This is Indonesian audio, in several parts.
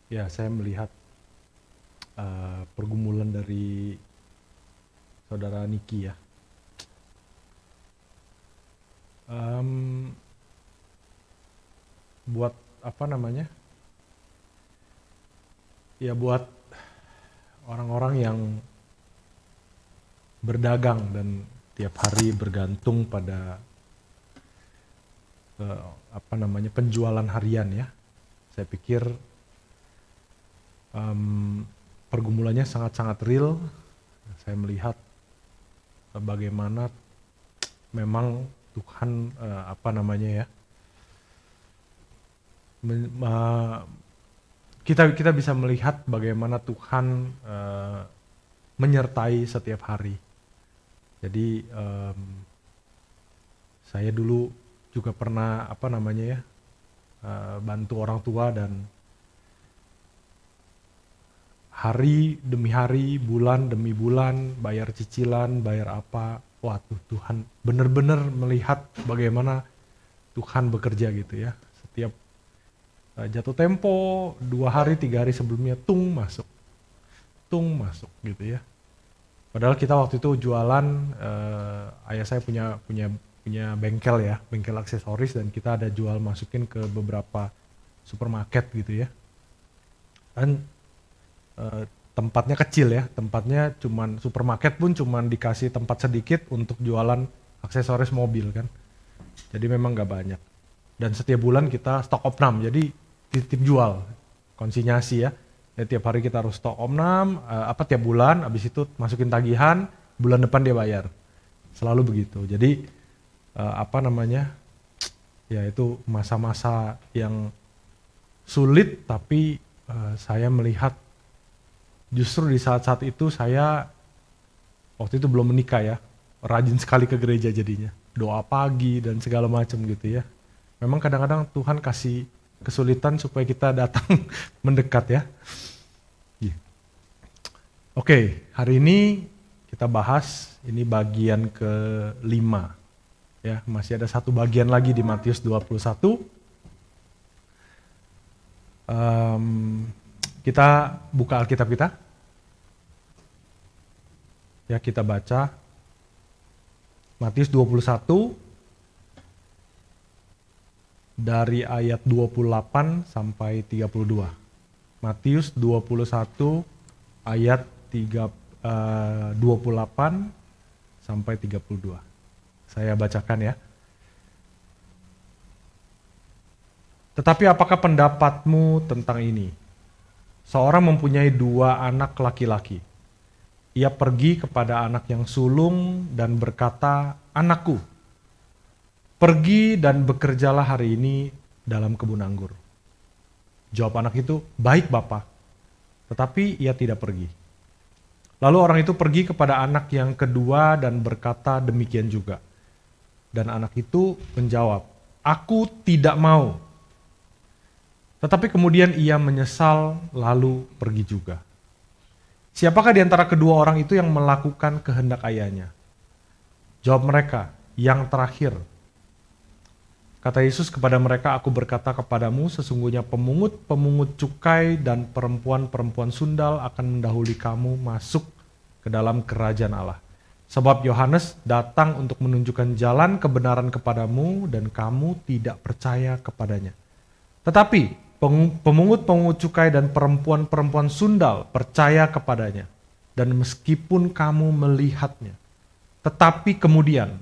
Ya, saya melihat pergumulan dari saudara Niki ya. Em, buat apa namanya? Ya buat orang-orang yang berdagang dan tiap hari bergantung pada apa namanya penjualan harian ya. Saya pikir pergumulannya sangat-sangat real. Saya melihat bagaimana memang Tuhan apa namanya ya kita kita bisa melihat bagaimana Tuhan menyertai setiap hari. Jadi saya dulu juga pernah apa namanya ya bantu orang tua dan hari demi hari, bulan demi bulan, bayar cicilan, bayar apa. Wah Tuhan benar-benar melihat bagaimana Tuhan bekerja gitu ya. Setiap jatuh tempo 2 hari 3 hari sebelumnya tung masuk gitu ya. Padahal kita waktu itu jualan, ayah saya punya punya punya bengkel ya, bengkel aksesoris dan kita ada jual masukin ke beberapa supermarket gitu ya. Dan eh, tempatnya kecil ya, tempatnya cuman supermarket pun cuman dikasih tempat sedikit untuk jualan aksesoris mobil kan. Jadi memang nggak banyak. Dan setiap bulan kita stok opnam, jadi titip jual, konsinyasi ya. Jadi tiap hari kita harus stok opnam, apa tiap bulan, habis itu masukin tagihan, bulan depan dia bayar. Selalu begitu. Jadi apa namanya, ya itu masa-masa yang sulit, tapi saya melihat justru di saat-saat itu saya waktu itu belum menikah ya, rajin sekali ke gereja jadinya, doa pagi dan segala macam gitu ya. Memang kadang-kadang Tuhan kasih kesulitan supaya kita datang mendekat ya. Iya. Oke, hari ini kita bahas ini bagian ke-5 ya, masih ada satu bagian lagi di Matius 21. Kita buka Alkitab kita. Ya, kita baca Matius 21 dari ayat 28 sampai 32. Matius 21 ayat 28 sampai 32. Saya bacakan ya. Tetapi apakah pendapatmu tentang ini? Seorang mempunyai 2 anak laki-laki. Ia pergi kepada anak yang sulung dan berkata, "Anakku, pergi dan bekerjalah hari ini dalam kebun anggur." Jawab anak itu, "Baik Bapa." Tetapi ia tidak pergi. Lalu orang itu pergi kepada anak yang kedua dan berkata demikian juga. Dan anak itu menjawab, "Aku tidak mau." Tetapi kemudian ia menyesal lalu pergi juga. Siapakah di antara kedua orang itu yang melakukan kehendak ayahnya? Jawab mereka, "Yang terakhir." Kata Yesus kepada mereka, "Aku berkata kepadamu, sesungguhnya pemungut-pemungut cukai dan perempuan-perempuan sundal akan mendahului kamu masuk ke dalam kerajaan Allah. Sebab Yohanes datang untuk menunjukkan jalan kebenaran kepadamu dan kamu tidak percaya kepadanya. Tetapi pemungut-pemungut cukai dan perempuan-perempuan sundal percaya kepadanya. Dan meskipun kamu melihatnya, tetapi kemudian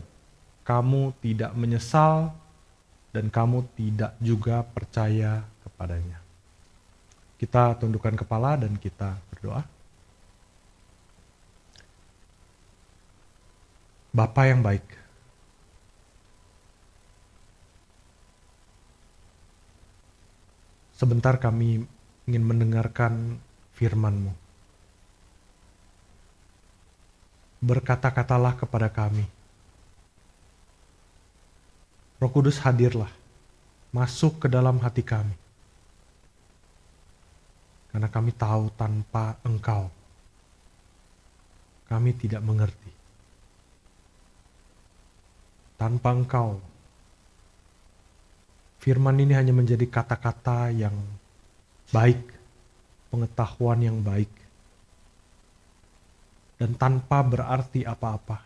kamu tidak menyesal dan kamu tidak juga percaya kepadanya." Kita tundukkan kepala dan kita berdoa. Bapa yang baik, sebentar kami ingin mendengarkan firman-Mu. Berkata-katalah kepada kami. Roh Kudus hadirlah, masuk ke dalam hati kami. Karena kami tahu tanpa Engkau, kami tidak mengerti. Tanpa Engkau, firman ini hanya menjadi kata-kata yang baik, pengetahuan yang baik, dan tanpa berarti apa-apa.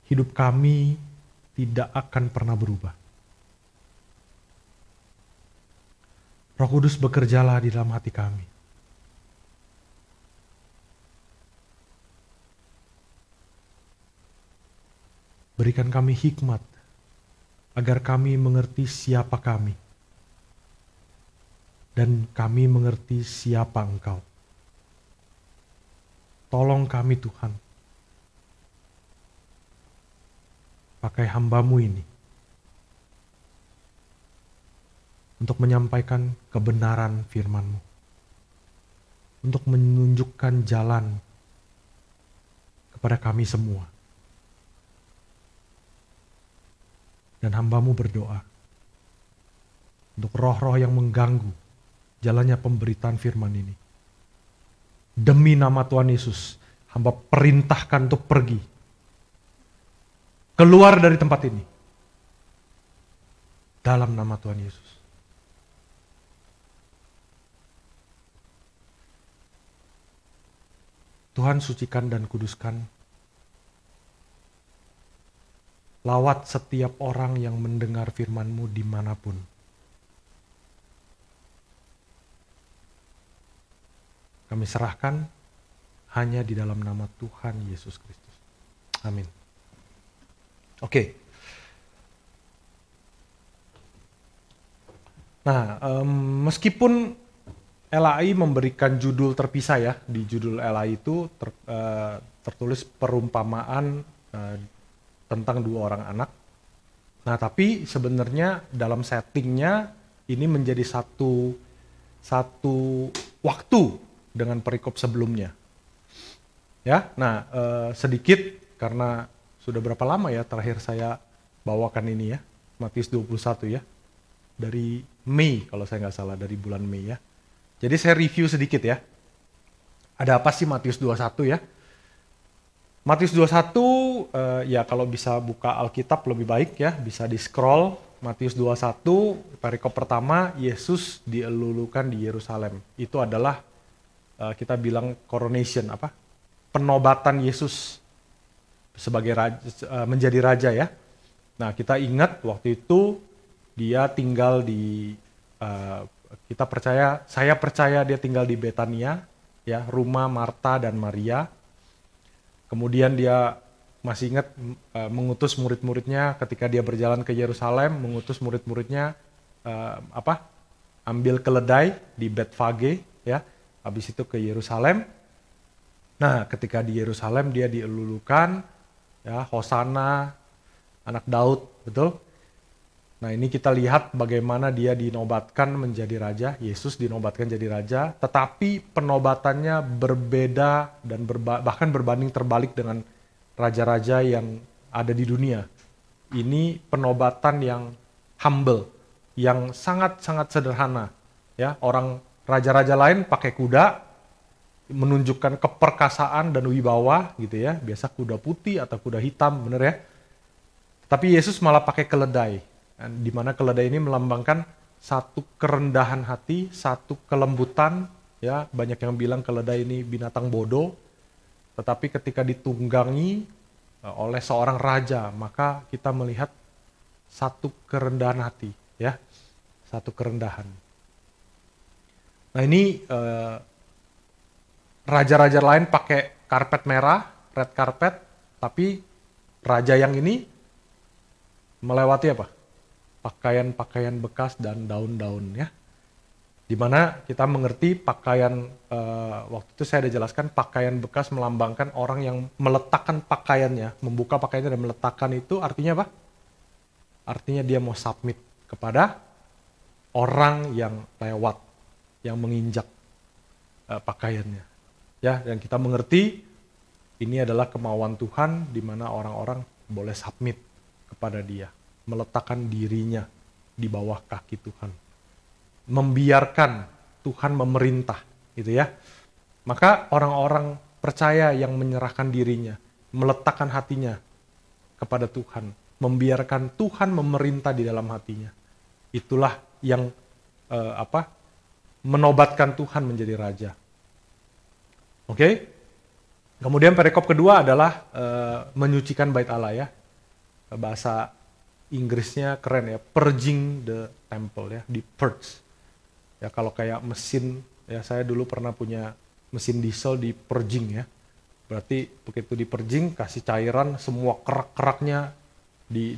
Hidup kami tidak akan pernah berubah. Roh Kudus bekerjalah di dalam hati kami. Berikan kami hikmat, agar kami mengerti siapa kami, dan kami mengerti siapa Engkau. Tolong kami Tuhan, pakai hamba-Mu ini, untuk menyampaikan kebenaran firman-Mu, untuk menunjukkan jalan kepada kami semua. Dan hamba-Mu berdoa untuk roh-roh yang mengganggu jalannya pemberitaan firman ini. Demi nama Tuhan Yesus, hamba perintahkan untuk pergi. Keluar dari tempat ini. Dalam nama Tuhan Yesus. Tuhan sucikan dan kuduskan lawat setiap orang yang mendengar firman-Mu dimanapun. Kami serahkan hanya di dalam nama Tuhan Yesus Kristus. Amin. Oke. Nah, meskipun LAI memberikan judul terpisah ya, di judul LAI itu tertulis perumpamaan tentang dua orang anak. Nah, tapi sebenarnya dalam settingnya ini menjadi satu waktu dengan perikop sebelumnya. Ya, nah sedikit karena sudah berapa lama ya terakhir saya bawakan ini ya, Matius 21 ya, dari Mei kalau saya nggak salah, dari bulan Mei ya. Jadi saya review sedikit ya. Ada apa sih Matius 21 ya? Matius 21, ya kalau bisa buka Alkitab lebih baik ya, bisa di-scroll. Matius 21, perikop pertama, Yesus dielulukan di Yerusalem. Itu adalah, kita bilang coronation, penobatan Yesus sebagai raja, menjadi raja ya. Nah, kita ingat waktu itu dia tinggal di, saya percaya dia tinggal di Betania, ya, rumah Marta dan Maria. Kemudian dia masih ingat mengutus murid-muridnya ketika dia berjalan ke Yerusalem, mengutus murid-muridnya ambil keledai di Betfage ya, habis itu ke Yerusalem. Nah, ketika di Yerusalem dia dielulukan ya, Hosana anak Daud, betul? Nah, ini kita lihat bagaimana dia dinobatkan menjadi raja, Yesus dinobatkan jadi raja, tetapi penobatannya berbeda dan bahkan berbanding terbalik dengan raja-raja yang ada di dunia. Ini penobatan yang humble, yang sangat-sangat sederhana. Ya, orang raja-raja lain pakai kuda, menunjukkan keperkasaan dan wibawa gitu ya, biasa kuda putih atau kuda hitam, bener ya. Tapi Yesus malah pakai keledai. Di mana keledai ini melambangkan satu kerendahan hati, satu kelembutan, ya banyak yang bilang keledai ini binatang bodoh, tetapi ketika ditunggangi oleh seorang raja, maka kita melihat satu kerendahan hati, ya, satu kerendahan. Nah ini raja-raja lain pakai karpet merah, red carpet, tapi raja yang ini melewati apa? Pakaian-pakaian bekas dan daun-daun ya. Dimana kita mengerti pakaian, waktu itu saya ada jelaskan pakaian bekas melambangkan orang yang meletakkan pakaiannya, membuka pakaiannya dan meletakkan itu artinya apa? Artinya dia mau submit kepada orang yang lewat, yang menginjak pakaiannya. Ya, dan kita mengerti ini adalah kemauan Tuhan di mana orang-orang boleh submit kepada Dia, meletakkan dirinya di bawah kaki Tuhan, membiarkan Tuhan memerintah, gitu ya. Maka orang-orang percaya yang menyerahkan dirinya, meletakkan hatinya kepada Tuhan, membiarkan Tuhan memerintah di dalam hatinya, itulah yang menobatkan Tuhan menjadi raja. Oke? Kemudian perikop kedua adalah menyucikan bait Allah ya. Bahasa Inggrisnya keren ya, purging the temple ya, di purge. Ya kalau kayak mesin, ya saya dulu pernah punya mesin diesel di purging ya. Berarti begitu di purging, kasih cairan, semua kerak-keraknya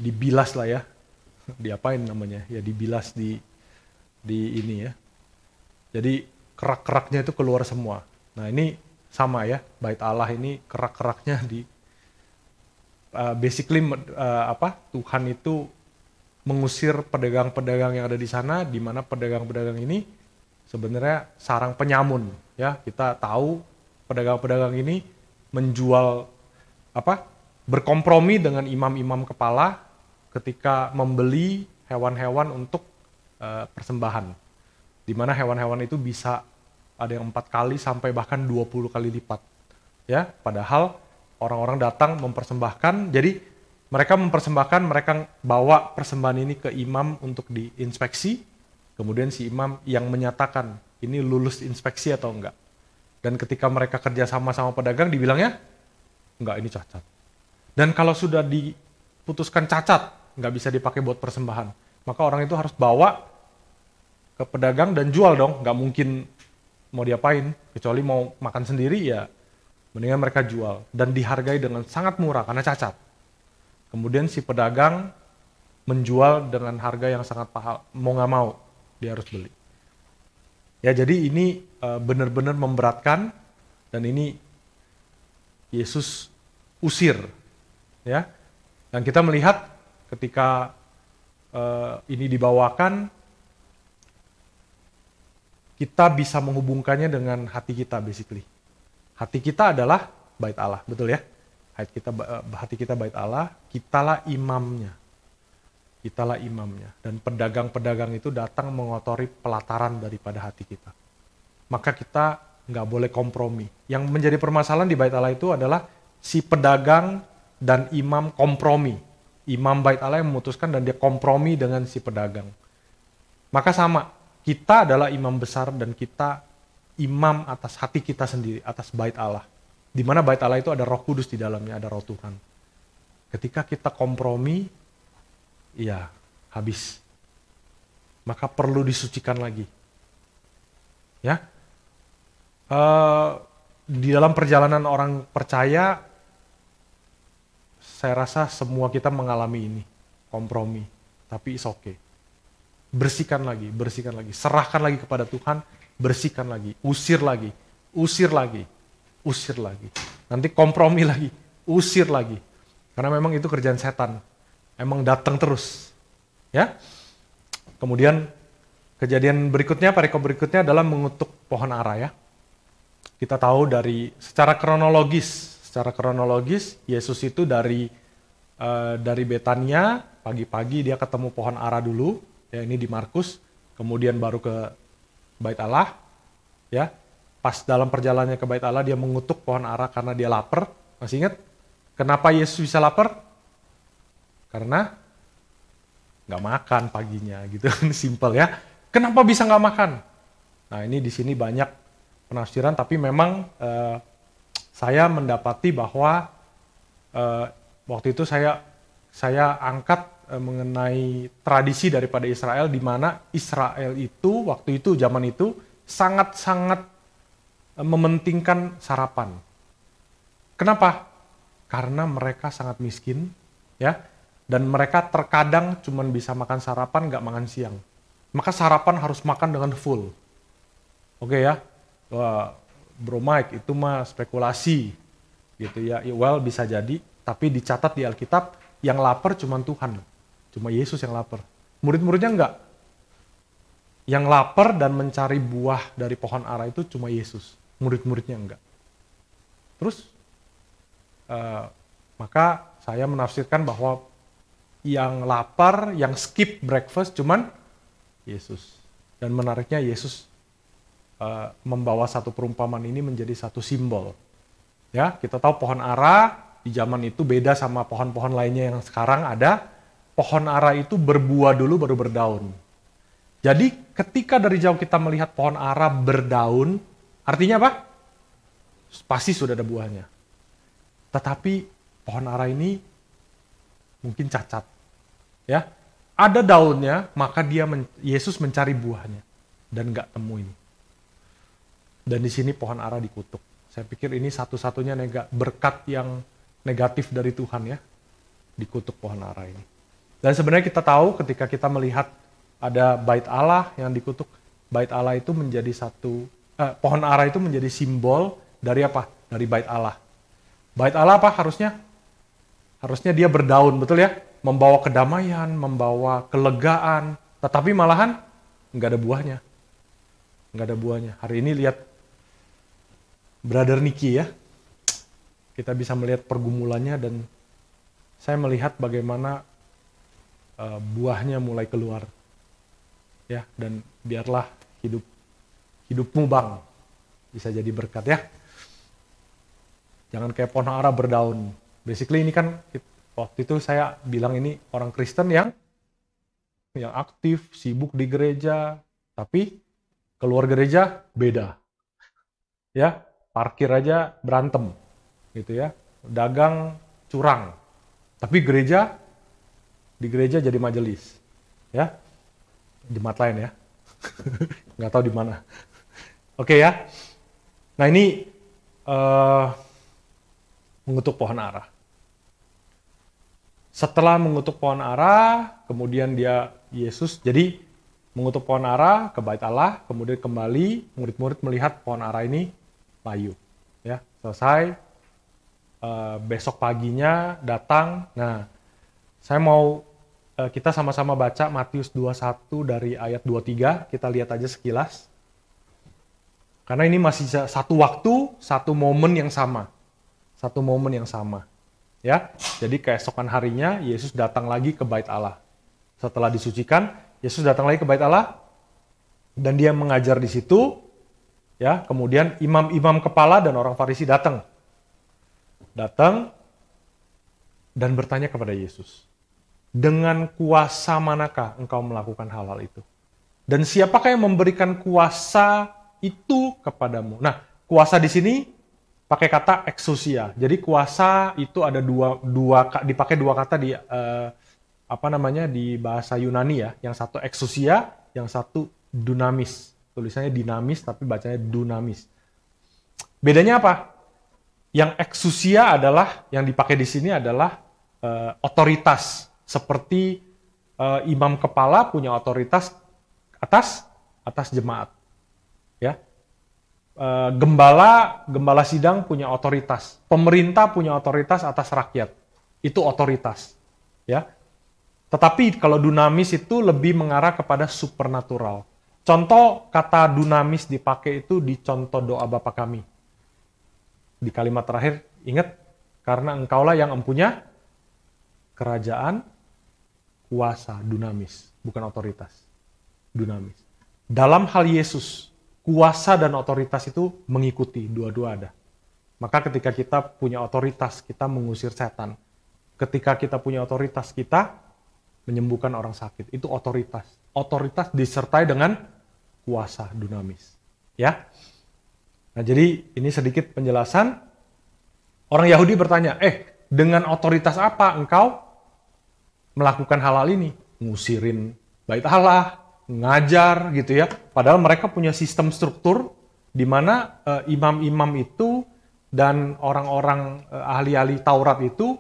dibilas lah ya. Diapain namanya? Ya dibilas di ini ya. Jadi kerak-keraknya itu keluar semua. Nah ini sama ya, bait Allah ini kerak-keraknya basically Tuhan itu mengusir pedagang-pedagang yang ada di sana, di mana pedagang-pedagang ini sebenarnya sarang penyamun ya. Kita tahu pedagang-pedagang ini menjual berkompromi dengan imam-imam kepala ketika membeli hewan-hewan untuk persembahan, di mana hewan-hewan itu bisa ada yang 4 kali sampai bahkan 20 kali lipat ya, padahal orang-orang datang mempersembahkan. Jadi mereka mempersembahkan, mereka bawa persembahan ini ke imam untuk diinspeksi, kemudian si imam yang menyatakan ini lulus inspeksi atau enggak. Dan ketika mereka kerja sama pedagang, dibilangnya enggak, ini cacat. Dan kalau sudah diputuskan cacat, nggak bisa dipakai buat persembahan, maka orang itu harus bawa ke pedagang dan jual dong. Nggak mungkin mau diapain, kecuali mau makan sendiri ya mendingan mereka jual. Dan dihargai dengan sangat murah karena cacat. Kemudian si pedagang menjual dengan harga yang sangat mahal, mau nggak mau dia harus beli. Ya jadi ini benar-benar memberatkan, dan ini Yesus usir ya. Dan kita melihat ketika ini dibawakan, kita bisa menghubungkannya dengan hati kita basically. Hati kita adalah bait Allah, betul ya? Hati kita bait Allah, kitalah imamnya. Kitalah imamnya. Dan pedagang-pedagang itu datang mengotori pelataran daripada hati kita. Maka kita nggak boleh kompromi. Yang menjadi permasalahan di bait Allah itu adalah si pedagang dan imam kompromi. Imam bait Allah yang memutuskan dan dia kompromi dengan si pedagang. Maka sama, kita adalah imam besar dan kita imam atas hati kita sendiri, atas bait Allah. Di mana bait Allah itu ada Roh Kudus di dalamnya, ada Roh Tuhan. Ketika kita kompromi, ya habis. Maka perlu disucikan lagi. Ya, di dalam perjalanan orang percaya, saya rasa semua kita mengalami ini, kompromi. Tapi it's okay. Bersihkan lagi, serahkan lagi kepada Tuhan, bersihkan lagi, usir lagi, nanti kompromi lagi, usir lagi, karena memang itu kerjaan setan, emang datang terus, ya. Kemudian kejadian berikutnya, perikop berikutnya adalah mengutuk pohon ara ya. Kita tahu secara kronologis Yesus itu dari Betania, pagi-pagi dia ketemu pohon ara dulu. Ya, ini di Markus, kemudian baru ke bait Allah, ya. Pas dalam perjalanannya ke bait Allah dia mengutuk pohon ara karena dia lapar. Masih ingat? Kenapa Yesus bisa lapar? Karena nggak makan paginya, gitu. Simple ya. Kenapa bisa nggak makan? Nah ini di sini banyak penafsiran, tapi memang saya mendapati bahwa waktu itu saya angkat mengenai tradisi daripada Israel, di mana Israel itu waktu itu, zaman itu sangat-sangat mementingkan sarapan. Kenapa? Karena mereka sangat miskin, ya, dan mereka terkadang cuma bisa makan sarapan, nggak makan siang. Maka sarapan harus makan dengan full. Oke ya, wah, Bro Mike itu mah spekulasi, gitu ya. Well bisa jadi, tapi dicatat di Alkitab yang lapar cuma Tuhan. Cuma Yesus yang lapar. Murid-muridnya enggak. Yang lapar dan mencari buah dari pohon ara itu cuma Yesus. Murid-muridnya enggak. Terus, maka saya menafsirkan bahwa yang lapar, yang skip breakfast cuman Yesus. Dan menariknya Yesus membawa satu perumpamaan ini menjadi satu simbol. Ya, kita tahu pohon ara di zaman itu beda sama pohon-pohon lainnya yang sekarang ada. Pohon ara itu berbuah dulu baru berdaun. Jadi ketika dari jauh kita melihat pohon ara berdaun, artinya apa? Pasti sudah ada buahnya. Tetapi pohon ara ini mungkin cacat. Ya, ada daunnya, maka Yesus mencari buahnya dan nggak temuin. Dan di sini pohon ara dikutuk. Saya pikir ini satu-satunya berkat yang negatif dari Tuhan ya, dikutuk pohon ara ini. Dan sebenarnya kita tahu ketika kita melihat ada bait Allah yang dikutuk, bait Allah itu menjadi pohon ara itu menjadi simbol dari apa? Dari bait Allah. Bait Allah apa harusnya? Harusnya dia berdaun, betul ya? Membawa kedamaian, membawa kelegaan, tetapi malahan nggak ada buahnya. Nggak ada buahnya. Hari ini lihat Brother Nicky ya, kita bisa melihat pergumulannya dan saya melihat bagaimana buahnya mulai keluar. Ya, dan biarlah hidupmu Bang bisa jadi berkat ya. Jangan kayak pohon ara berdaun. Basically ini kan waktu itu saya bilang ini orang Kristen yang aktif, sibuk di gereja, tapi keluar gereja beda. Ya, parkir aja berantem gitu ya. Dagang curang. Tapi di gereja jadi majelis. Ya. Jemaat lain ya. Nggak tahu di mana. Oke ya. Nah ini mengutuk pohon ara. Setelah mengutuk pohon ara, kemudian Yesus jadi mengutuk pohon ara ke bait Allah, kemudian kembali murid-murid melihat pohon ara ini layu. Ya, selesai. Besok paginya datang. Nah, saya mau kita sama-sama baca Matius 21 dari ayat 23, kita lihat aja sekilas. Karena ini masih satu waktu, satu momen yang sama. Satu momen yang sama. Ya, jadi keesokan harinya Yesus datang lagi ke bait Allah. Setelah disucikan, Yesus datang lagi ke bait Allah dan dia mengajar di situ. Ya, kemudian imam-imam kepala dan orang Farisi datang dan bertanya kepada Yesus. Dengan kuasa manakah engkau melakukan hal-hal itu? Dan siapakah yang memberikan kuasa itu kepadamu? Nah, kuasa di sini pakai kata exousia. Jadi kuasa itu ada dipakai dua kata di di bahasa Yunani ya. Yang satu exousia, yang satu dunamis. Tulisannya dinamis tapi bacanya dunamis. Bedanya apa? Yang exousia adalah yang dipakai di sini adalah otoritas. Seperti imam kepala punya otoritas atas jemaat, ya. Gembala sidang punya otoritas, pemerintah punya otoritas atas rakyat, itu otoritas, ya. Tetapi kalau dunamis itu lebih mengarah kepada supernatural. Contoh kata dunamis dipakai itu di contoh doa Bapa kami. Di kalimat terakhir, ingat, karena engkaulah yang empunya kerajaan, kuasa, dunamis, bukan otoritas. Dunamis. Dalam hal Yesus, kuasa dan otoritas itu mengikuti, dua-dua ada. Maka ketika kita punya otoritas, kita mengusir setan. Ketika kita punya otoritas, kita menyembuhkan orang sakit. Itu otoritas. Otoritas disertai dengan kuasa, dunamis. Ya. Nah, jadi ini sedikit penjelasan. Orang Yahudi bertanya, dengan otoritas apa engkau melakukan hal-hal ini? Ngusirin bait Allah, ngajar gitu ya. Padahal mereka punya sistem struktur di mana imam-imam itu dan orang-orang ahli-ahli Taurat itu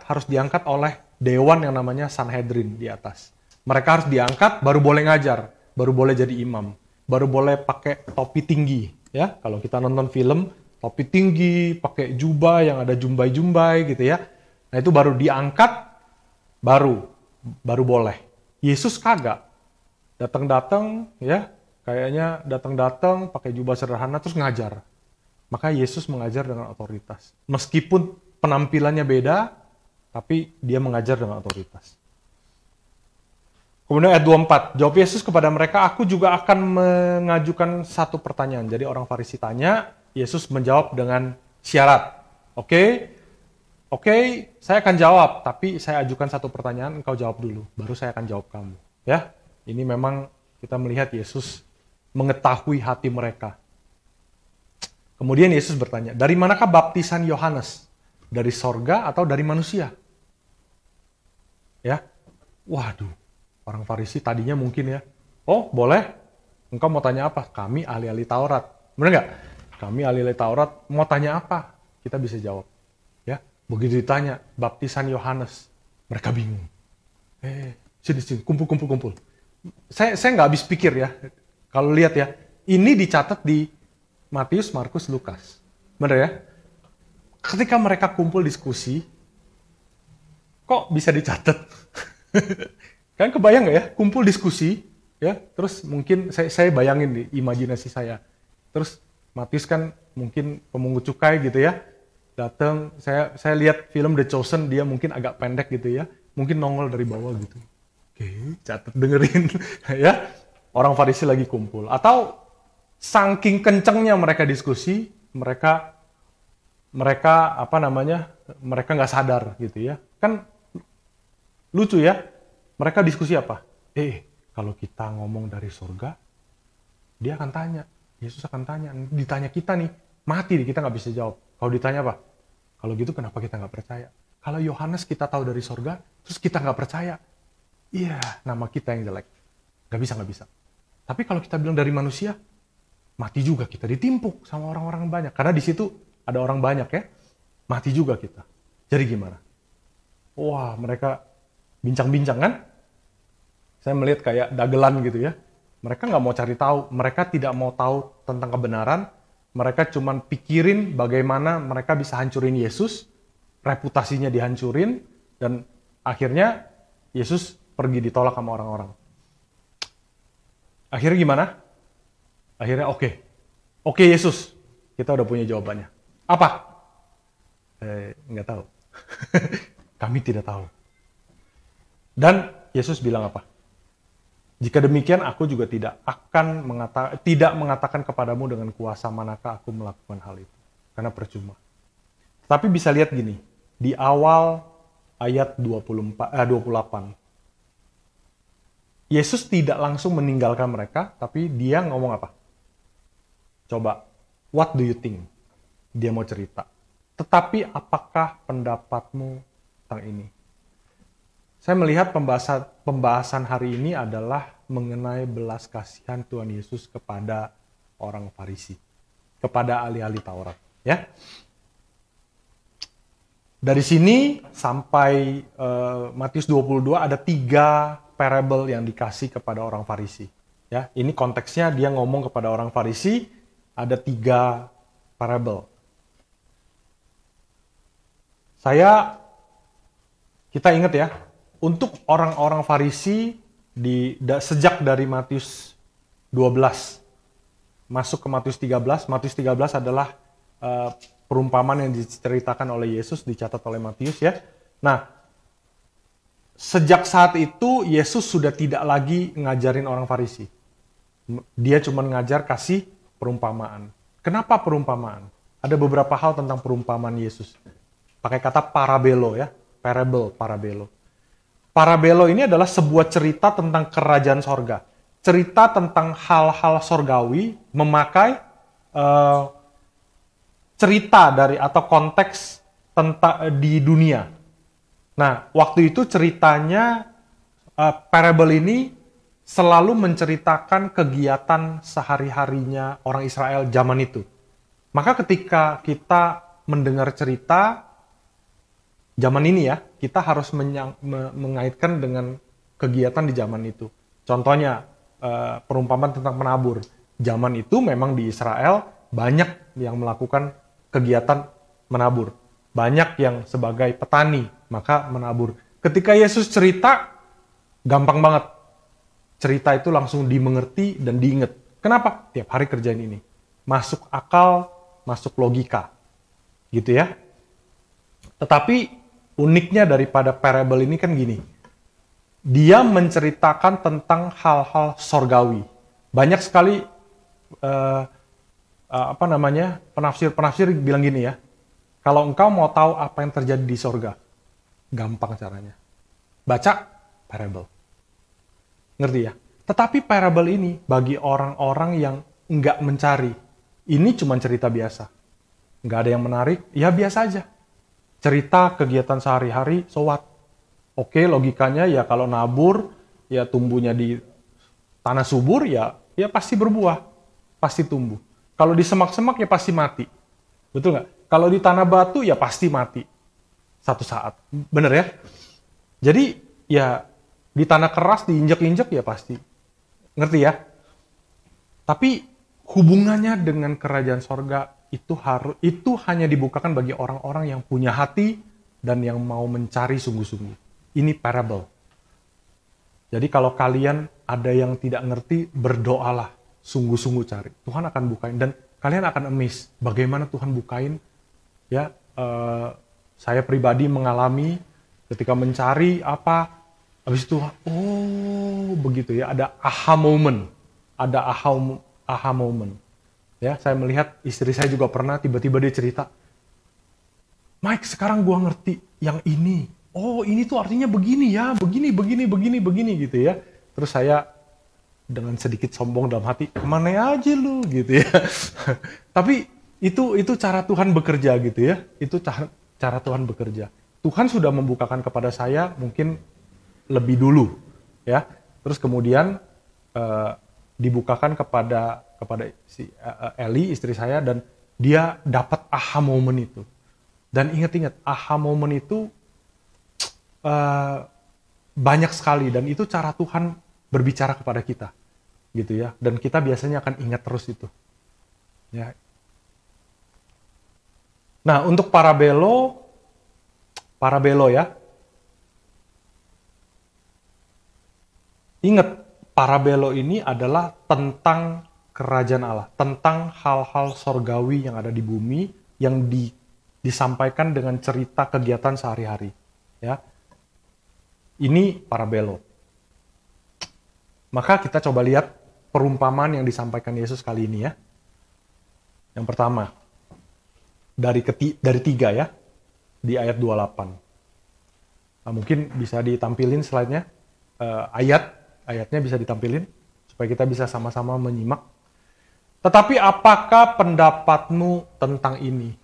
harus diangkat oleh dewan yang namanya Sanhedrin di atas. Mereka harus diangkat baru boleh ngajar, baru boleh jadi imam, baru boleh pakai topi tinggi ya. Kalau kita nonton film, topi tinggi, pakai jubah yang ada jumbai-jumbai gitu ya. Nah, itu baru diangkat baru boleh. Yesus kagak. Datang-datang ya, kayaknya datang-datang pakai jubah sederhana terus ngajar. Maka Yesus mengajar dengan otoritas. Meskipun penampilannya beda, tapi dia mengajar dengan otoritas. Kemudian ayat 24, jawab Yesus kepada mereka, aku juga akan mengajukan satu pertanyaan. Jadi orang Farisi tanya, Yesus menjawab dengan syarat. Oke, saya akan jawab, tapi saya ajukan satu pertanyaan, engkau jawab dulu, baru saya akan jawab kamu. Ya, Ini memang kita melihat Yesus mengetahui hati mereka. Kemudian Yesus bertanya, dari manakah baptisan Yohanes? Dari sorga atau dari manusia? Ya, waduh, orang Farisi tadinya mungkin ya, oh boleh, engkau mau tanya apa? Kami ahli-ahli Taurat. Benar nggak? Kami ahli-ahli Taurat, mau tanya apa? Kita bisa jawab. Ya, begitu ditanya, baptisan Yohanes, mereka bingung. Sini, kumpul. Saya nggak habis pikir ya, kalau lihat ya, ini dicatat di Matius, Markus, Lukas. Benar ya? Ketika mereka kumpul diskusi, kok bisa dicatat? Kan kebayang nggak ya, kumpul diskusi, ya, terus mungkin saya bayangin di imajinasi saya. Terus Matius kan mungkin pemungut cukai gitu ya, datang, saya lihat film The Chosen, dia mungkin agak pendek gitu ya, mungkin nongol dari bawah gitu. Oke, catat, dengerin, ya. Orang Farisi lagi kumpul, atau saking kencengnya mereka diskusi, mereka nggak sadar gitu ya. Kan lucu ya, mereka diskusi apa? Kalau kita ngomong dari surga, dia akan tanya, Yesus akan tanya, ditanya kita nih, mati nih, kita nggak bisa jawab. Kalau ditanya apa? Kalau gitu kenapa kita nggak percaya? Kalau Yohanes kita tahu dari surga, terus kita nggak percaya, iya, nama kita yang jelek, nggak bisa. Tapi kalau kita bilang dari manusia, mati juga kita, ditimpuk sama orang-orang banyak. Karena di situ ada orang banyak ya, mati juga kita. Jadi gimana? Wah, mereka bincang-bincang kan? Saya melihat kayak dagelan gitu ya. Mereka nggak mau cari tahu, mereka tidak mau tahu tentang kebenaran. Mereka cuma pikirin bagaimana mereka bisa hancurin Yesus, reputasinya dihancurin, dan akhirnya Yesus pergi ditolak sama orang-orang. Akhirnya gimana? Akhirnya oke Yesus, kita udah punya jawabannya. Apa? Nggak tahu. Kami tidak tahu. Dan Yesus bilang apa? Jika demikian, aku juga tidak mengatakan kepadamu dengan kuasa manakah aku melakukan hal itu. Karena percuma. Tapi bisa lihat gini, di awal ayat 28. Yesus tidak langsung meninggalkan mereka, tapi dia ngomong apa? Coba, what do you think? Dia mau cerita. Tetapi apakah pendapatmu tentang ini? Saya melihat pembahasan hari ini adalah mengenai belas kasihan Tuhan Yesus kepada orang Farisi, kepada ahli-ahli Taurat. Ya. Dari sini sampai Matius 22 ada 3 parable yang dikasih kepada orang Farisi. Ya, ini konteksnya dia ngomong kepada orang Farisi, ada 3 parable. Kita ingat ya, untuk orang-orang Farisi sejak dari Matius 12 masuk ke Matius 13 adalah perumpamaan yang diceritakan oleh Yesus, dicatat oleh Matius ya. Nah, sejak saat itu Yesus sudah tidak lagi ngajarin orang Farisi. Dia cuma ngajar kasih perumpamaan. Kenapa perumpamaan? Ada beberapa hal tentang perumpamaan Yesus. Pakai kata parabelo ya, parabelo. Parabelo ini adalah sebuah cerita tentang kerajaan sorga. Cerita tentang hal-hal sorgawi memakai cerita dari atau konteks tentang di dunia. Nah, waktu itu ceritanya parable ini selalu menceritakan kegiatan sehari-harinya orang Israel zaman itu. Maka ketika kita mendengar cerita zaman ini ya, kita harus mengaitkan dengan kegiatan di zaman itu. Contohnya, perumpamaan tentang penabur. Zaman itu memang di Israel banyak yang melakukan kegiatan menabur. Banyak yang sebagai petani, maka menabur. Ketika Yesus cerita, gampang banget. Cerita itu langsung dimengerti dan diingat. Kenapa? Tiap hari kerjain ini. Masuk akal, masuk logika. Gitu ya. Tetapi uniknya daripada parable ini kan gini. Dia menceritakan tentang hal-hal sorgawi. Banyak sekali penafsir bilang gini ya. Kalau engkau mau tahu apa yang terjadi di sorga, gampang caranya. Baca parable. Ngerti ya? Tetapi parable ini bagi orang-orang yang nggak mencari, ini cuma cerita biasa. Nggak ada yang menarik, ya biasa aja. Cerita kegiatan sehari-hari, so what? Oke, logikanya ya kalau nabur, ya tumbuhnya di tanah subur, ya pasti berbuah, pasti tumbuh. Kalau di semak-semak ya pasti mati. Betul nggak? Kalau di tanah batu ya pasti mati. Satu saat. Bener ya? Jadi ya di tanah keras, diinjek-injek ya pasti. Ngerti ya? Tapi hubungannya dengan kerajaan sorga itu hanya dibukakan bagi orang-orang yang punya hati dan yang mau mencari sungguh-sungguh. Ini parable. Jadi kalau kalian ada yang tidak ngerti, berdoalah, sungguh-sungguh cari. Tuhan akan bukain dan kalian akan amazed bagaimana Tuhan bukain. Ya, saya pribadi mengalami ketika mencari apa, habis itu begitu ya, ada aha moment, Ya, saya melihat istri saya juga pernah tiba-tiba dia cerita, Mike, sekarang gua ngerti yang ini. Oh, ini tuh artinya begini ya, begini gitu ya. Terus saya dengan sedikit sombong dalam hati, kemana aja lu gitu ya. Tapi itu cara Tuhan bekerja gitu ya. Itu cara Tuhan bekerja. Tuhan sudah membukakan kepada saya mungkin lebih dulu ya. Terus kemudian dibukakan kepada si Eli istri saya dan dia dapat aha moment itu. Dan ingat-ingat aha moment itu banyak sekali dan itu cara Tuhan berbicara kepada kita gitu ya. Dan kita biasanya akan ingat terus itu. Ya. Nah, untuk parabelo ya. Ingat, parabelo ini adalah tentang kerajaan Allah, tentang hal-hal sorgawi yang ada di bumi yang disampaikan dengan cerita kegiatan sehari-hari, ya. Ini parabelo. Maka kita coba lihat perumpamaan yang disampaikan Yesus kali ini ya. Yang pertama, dari 3 ya, di ayat 28. Nah, mungkin bisa ditampilin slide-nya, ayatnya bisa ditampilin, supaya kita bisa sama-sama menyimak. Tetapi apakah pendapatmu tentang ini?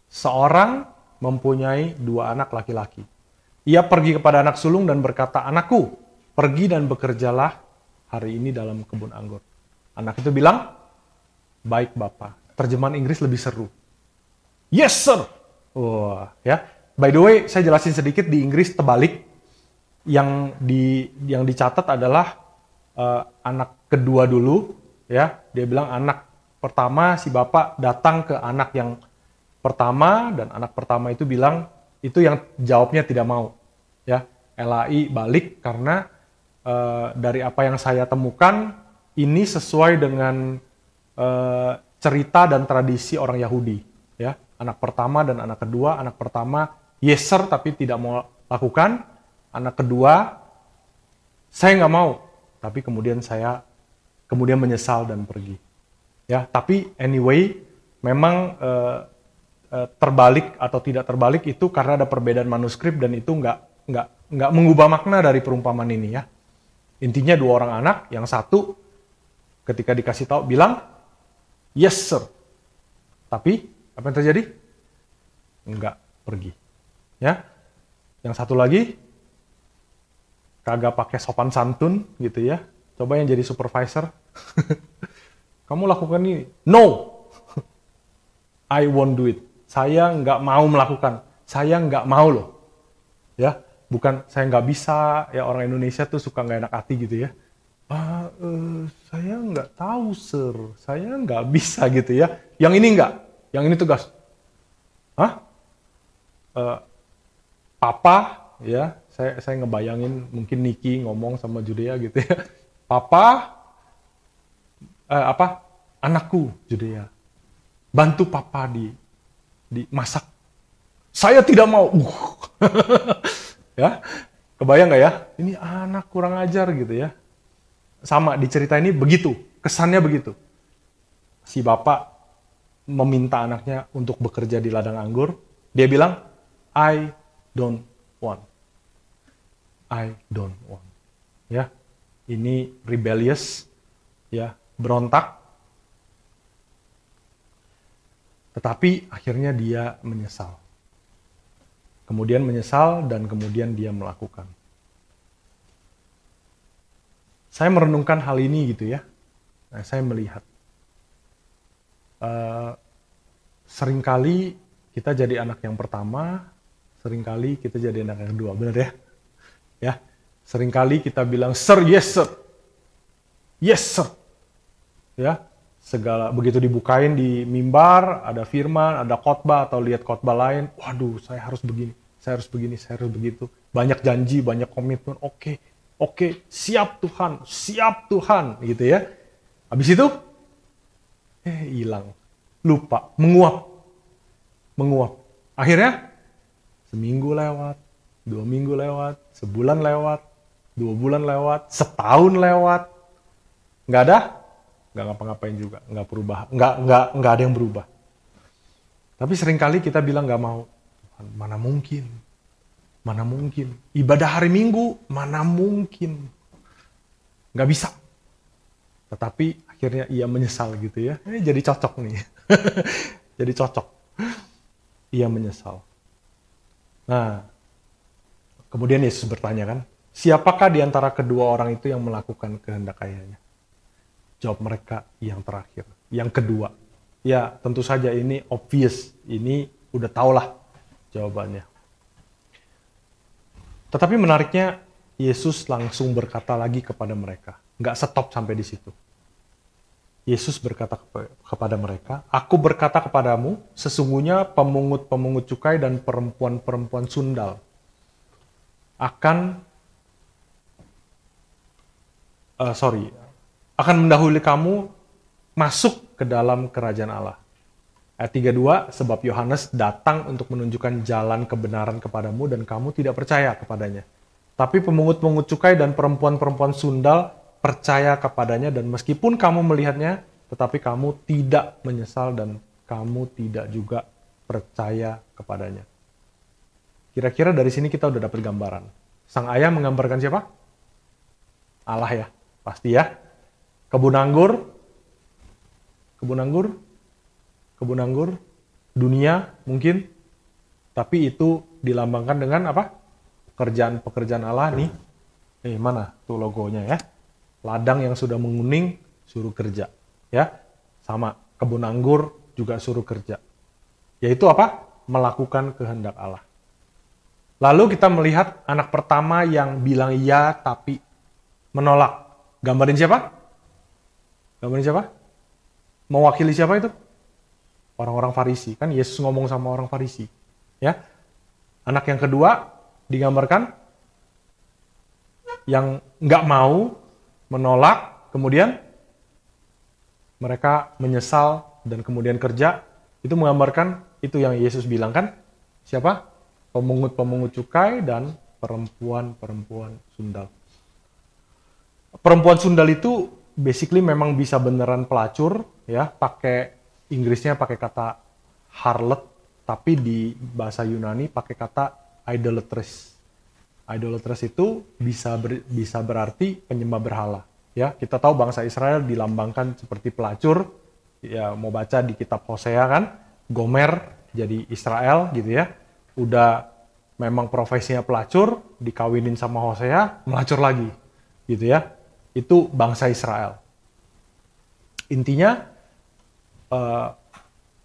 Seorang mempunyai 2 anak laki-laki. Ia pergi kepada anak sulung dan berkata, "Anakku, pergi dan bekerjalah hari ini dalam kebun anggur." Anak itu bilang, "Baik, Bapak." Terjemahan Inggris lebih seru. "Yes, sir." Wah, ya. By the way, saya jelasin sedikit di Inggris terbalik. Yang dicatat adalah anak kedua dulu, ya. Dia bilang anak pertama, si bapak datang ke anak yang pertama dan anak pertama itu bilang itu yang jawabnya tidak mau, ya. Elai balik karena dari apa yang saya temukan ini sesuai dengan cerita dan tradisi orang Yahudi, ya. Anak pertama dan anak kedua, anak pertama yes sir tapi tidak mau lakukan, anak kedua saya nggak mau tapi kemudian menyesal dan pergi, ya. Tapi anyway memang terbalik atau tidak terbalik itu karena ada perbedaan manuskrip dan itu nggak mengubah makna dari perumpamaan ini, ya. Intinya 2 orang anak, yang satu ketika dikasih tahu bilang yes sir, tapi apa yang terjadi? Nggak pergi, ya. Yang satu lagi kagak pakai sopan santun gitu ya. Coba yang jadi supervisor, kamu lakukan ini, no, I won't do it. Saya nggak mau melakukan, saya nggak mau loh, ya. Bukan saya nggak bisa, ya orang Indonesia tuh suka nggak enak hati gitu ya. Saya nggak tahu sir, saya nggak bisa gitu ya. Yang ini nggak, yang ini tugas. Papa, ya, saya ngebayangin mungkin Niki ngomong sama Judea gitu ya. Papa, anakku Judea, bantu papa di masak. Saya tidak mau. Ya, kebayang nggak ya? Ini anak kurang ajar gitu ya. Sama di cerita ini begitu, kesannya begitu. Si bapak meminta anaknya untuk bekerja di ladang anggur. Dia bilang, I don't want. Ya, ini rebellious, ya, berontak. Tetapi akhirnya dia menyesal. Kemudian menyesal dan kemudian dia melakukan. Saya merenungkan hal ini gitu ya. Nah, saya melihat seringkali kita jadi anak yang pertama, seringkali kita jadi anak yang kedua, benar ya? Ya, seringkali kita bilang sir, yes sir, yes sir, ya. Segala begitu dibukain di mimbar, ada firman, ada khotbah atau lihat khotbah lain, waduh, saya harus begini, saya harus begini, saya harus begitu. Banyak janji, banyak komitmen. Oke, siap Tuhan, gitu ya. Habis itu, hilang, lupa, menguap. Akhirnya, seminggu lewat, 2 minggu lewat, sebulan lewat, 2 bulan lewat, setahun lewat, nggak ada, nggak ngapa-ngapain juga, nggak berubah, nggak ada yang berubah. Tapi seringkali kita bilang nggak mau, Tuhan, mana mungkin, ibadah hari Minggu, mana mungkin, nggak bisa. Tetapi akhirnya ia menyesal gitu ya, jadi cocok nih, jadi cocok, ia menyesal. Nah, kemudian Yesus bertanya kan, siapakah di antara kedua orang itu yang melakukan kehendak ayahnya? Jawab mereka yang terakhir, yang kedua. Ya, tentu saja ini obvious, ini udah tahulah jawabannya. Tetapi menariknya, Yesus langsung berkata lagi kepada mereka. Nggak stop sampai di situ. Yesus berkata kepada mereka, aku berkata kepadamu, sesungguhnya pemungut-pemungut cukai dan perempuan-perempuan sundal akan mendahului kamu masuk ke dalam kerajaan Allah. Ayat 32, sebab Yohanes datang untuk menunjukkan jalan kebenaran kepadamu dan kamu tidak percaya kepadanya. Tapi pemungut-pemungut cukai dan perempuan-perempuan sundal percaya kepadanya dan meskipun kamu melihatnya, tetapi kamu tidak menyesal dan kamu tidak juga percaya kepadanya. Kira-kira dari sini kita udah dapat gambaran. Sang ayah menggambarkan siapa? Allah ya, pasti ya. Kebun anggur, dunia mungkin, tapi itu dilambangkan dengan apa? Pekerjaan Allah nih. Mana tuh logonya ya? Ladang yang sudah menguning suruh kerja, ya. Sama kebun anggur juga suruh kerja. Yaitu apa? Melakukan kehendak Allah. Lalu kita melihat anak pertama yang bilang iya tapi menolak. Gambarin siapa? Mewakili siapa itu? Orang-orang Farisi. Kan Yesus ngomong sama orang Farisi. Ya. Anak yang kedua digambarkan yang nggak mau, menolak, kemudian mereka menyesal dan kemudian kerja. Itu menggambarkan itu yang Yesus bilang kan? Siapa? Pemungut-pemungut cukai dan perempuan-perempuan sundal. Perempuan sundal itu basically memang bisa beneran pelacur, ya, pakai Inggrisnya pakai kata harlot, tapi di bahasa Yunani pakai kata idolatress. Idolatress itu bisa berarti penyembah berhala. Ya, kita tahu bangsa Israel dilambangkan seperti pelacur. Ya, mau baca di kitab Hosea kan, Gomer jadi Israel gitu ya. Udah memang profesinya pelacur, dikawinin sama Hosea, melacur lagi. Gitu ya. Itu bangsa Israel. Intinya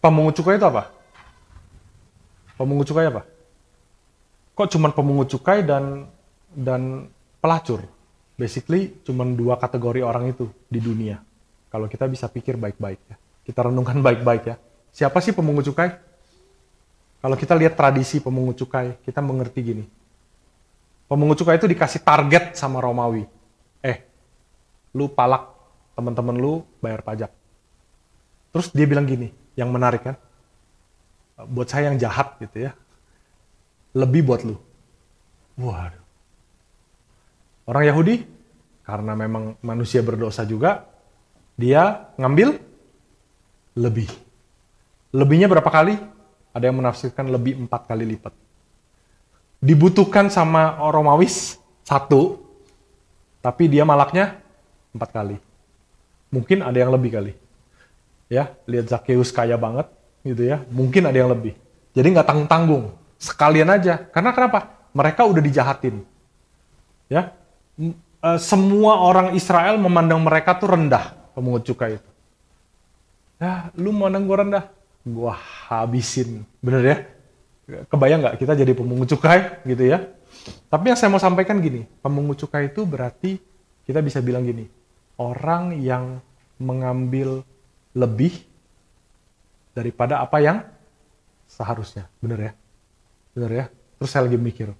pemungut cukai itu apa? Pemungut cukai apa? Kok cuman pemungut cukai dan pelacur? Basically cuman 2 kategori orang itu di dunia. Kalau kita bisa pikir baik-baik ya. Kita renungkan baik-baik ya. Siapa sih pemungut cukai? Kalau kita lihat tradisi pemungut cukai, kita mengerti gini. Pemungut cukai itu dikasih target sama Romawi. Lu palak teman-teman lu bayar pajak. Terus dia bilang gini, yang menarik kan, buat saya yang jahat gitu ya, lebih buat lu. Waduh. Orang Yahudi, karena memang manusia berdosa juga, dia ngambil lebih. Lebihnya berapa kali? Ada yang menafsirkan lebih 4 kali lipat. Dibutuhkan sama Romawi 1, Tapi dia malaknya 4 kali. Mungkin ada yang lebih kali. Ya, lihat Zakheus kaya banget gitu ya. Mungkin ada yang lebih. Jadi nggak tanggung-tanggung. Sekalian aja. Karena kenapa? Mereka udah dijahatin. Ya. Semua orang Israel memandang mereka tuh rendah, pemungut cukai itu. Ya, lu mandang gue rendah, gue habisin. Bener ya? Kebayang nggak kita jadi pemungut cukai gitu ya? Tapi yang saya mau sampaikan gini, pemungut cukai itu berarti kita bisa bilang gini, orang yang mengambil lebih daripada apa yang seharusnya. Bener ya? Bener ya? Terus saya lagi mikir,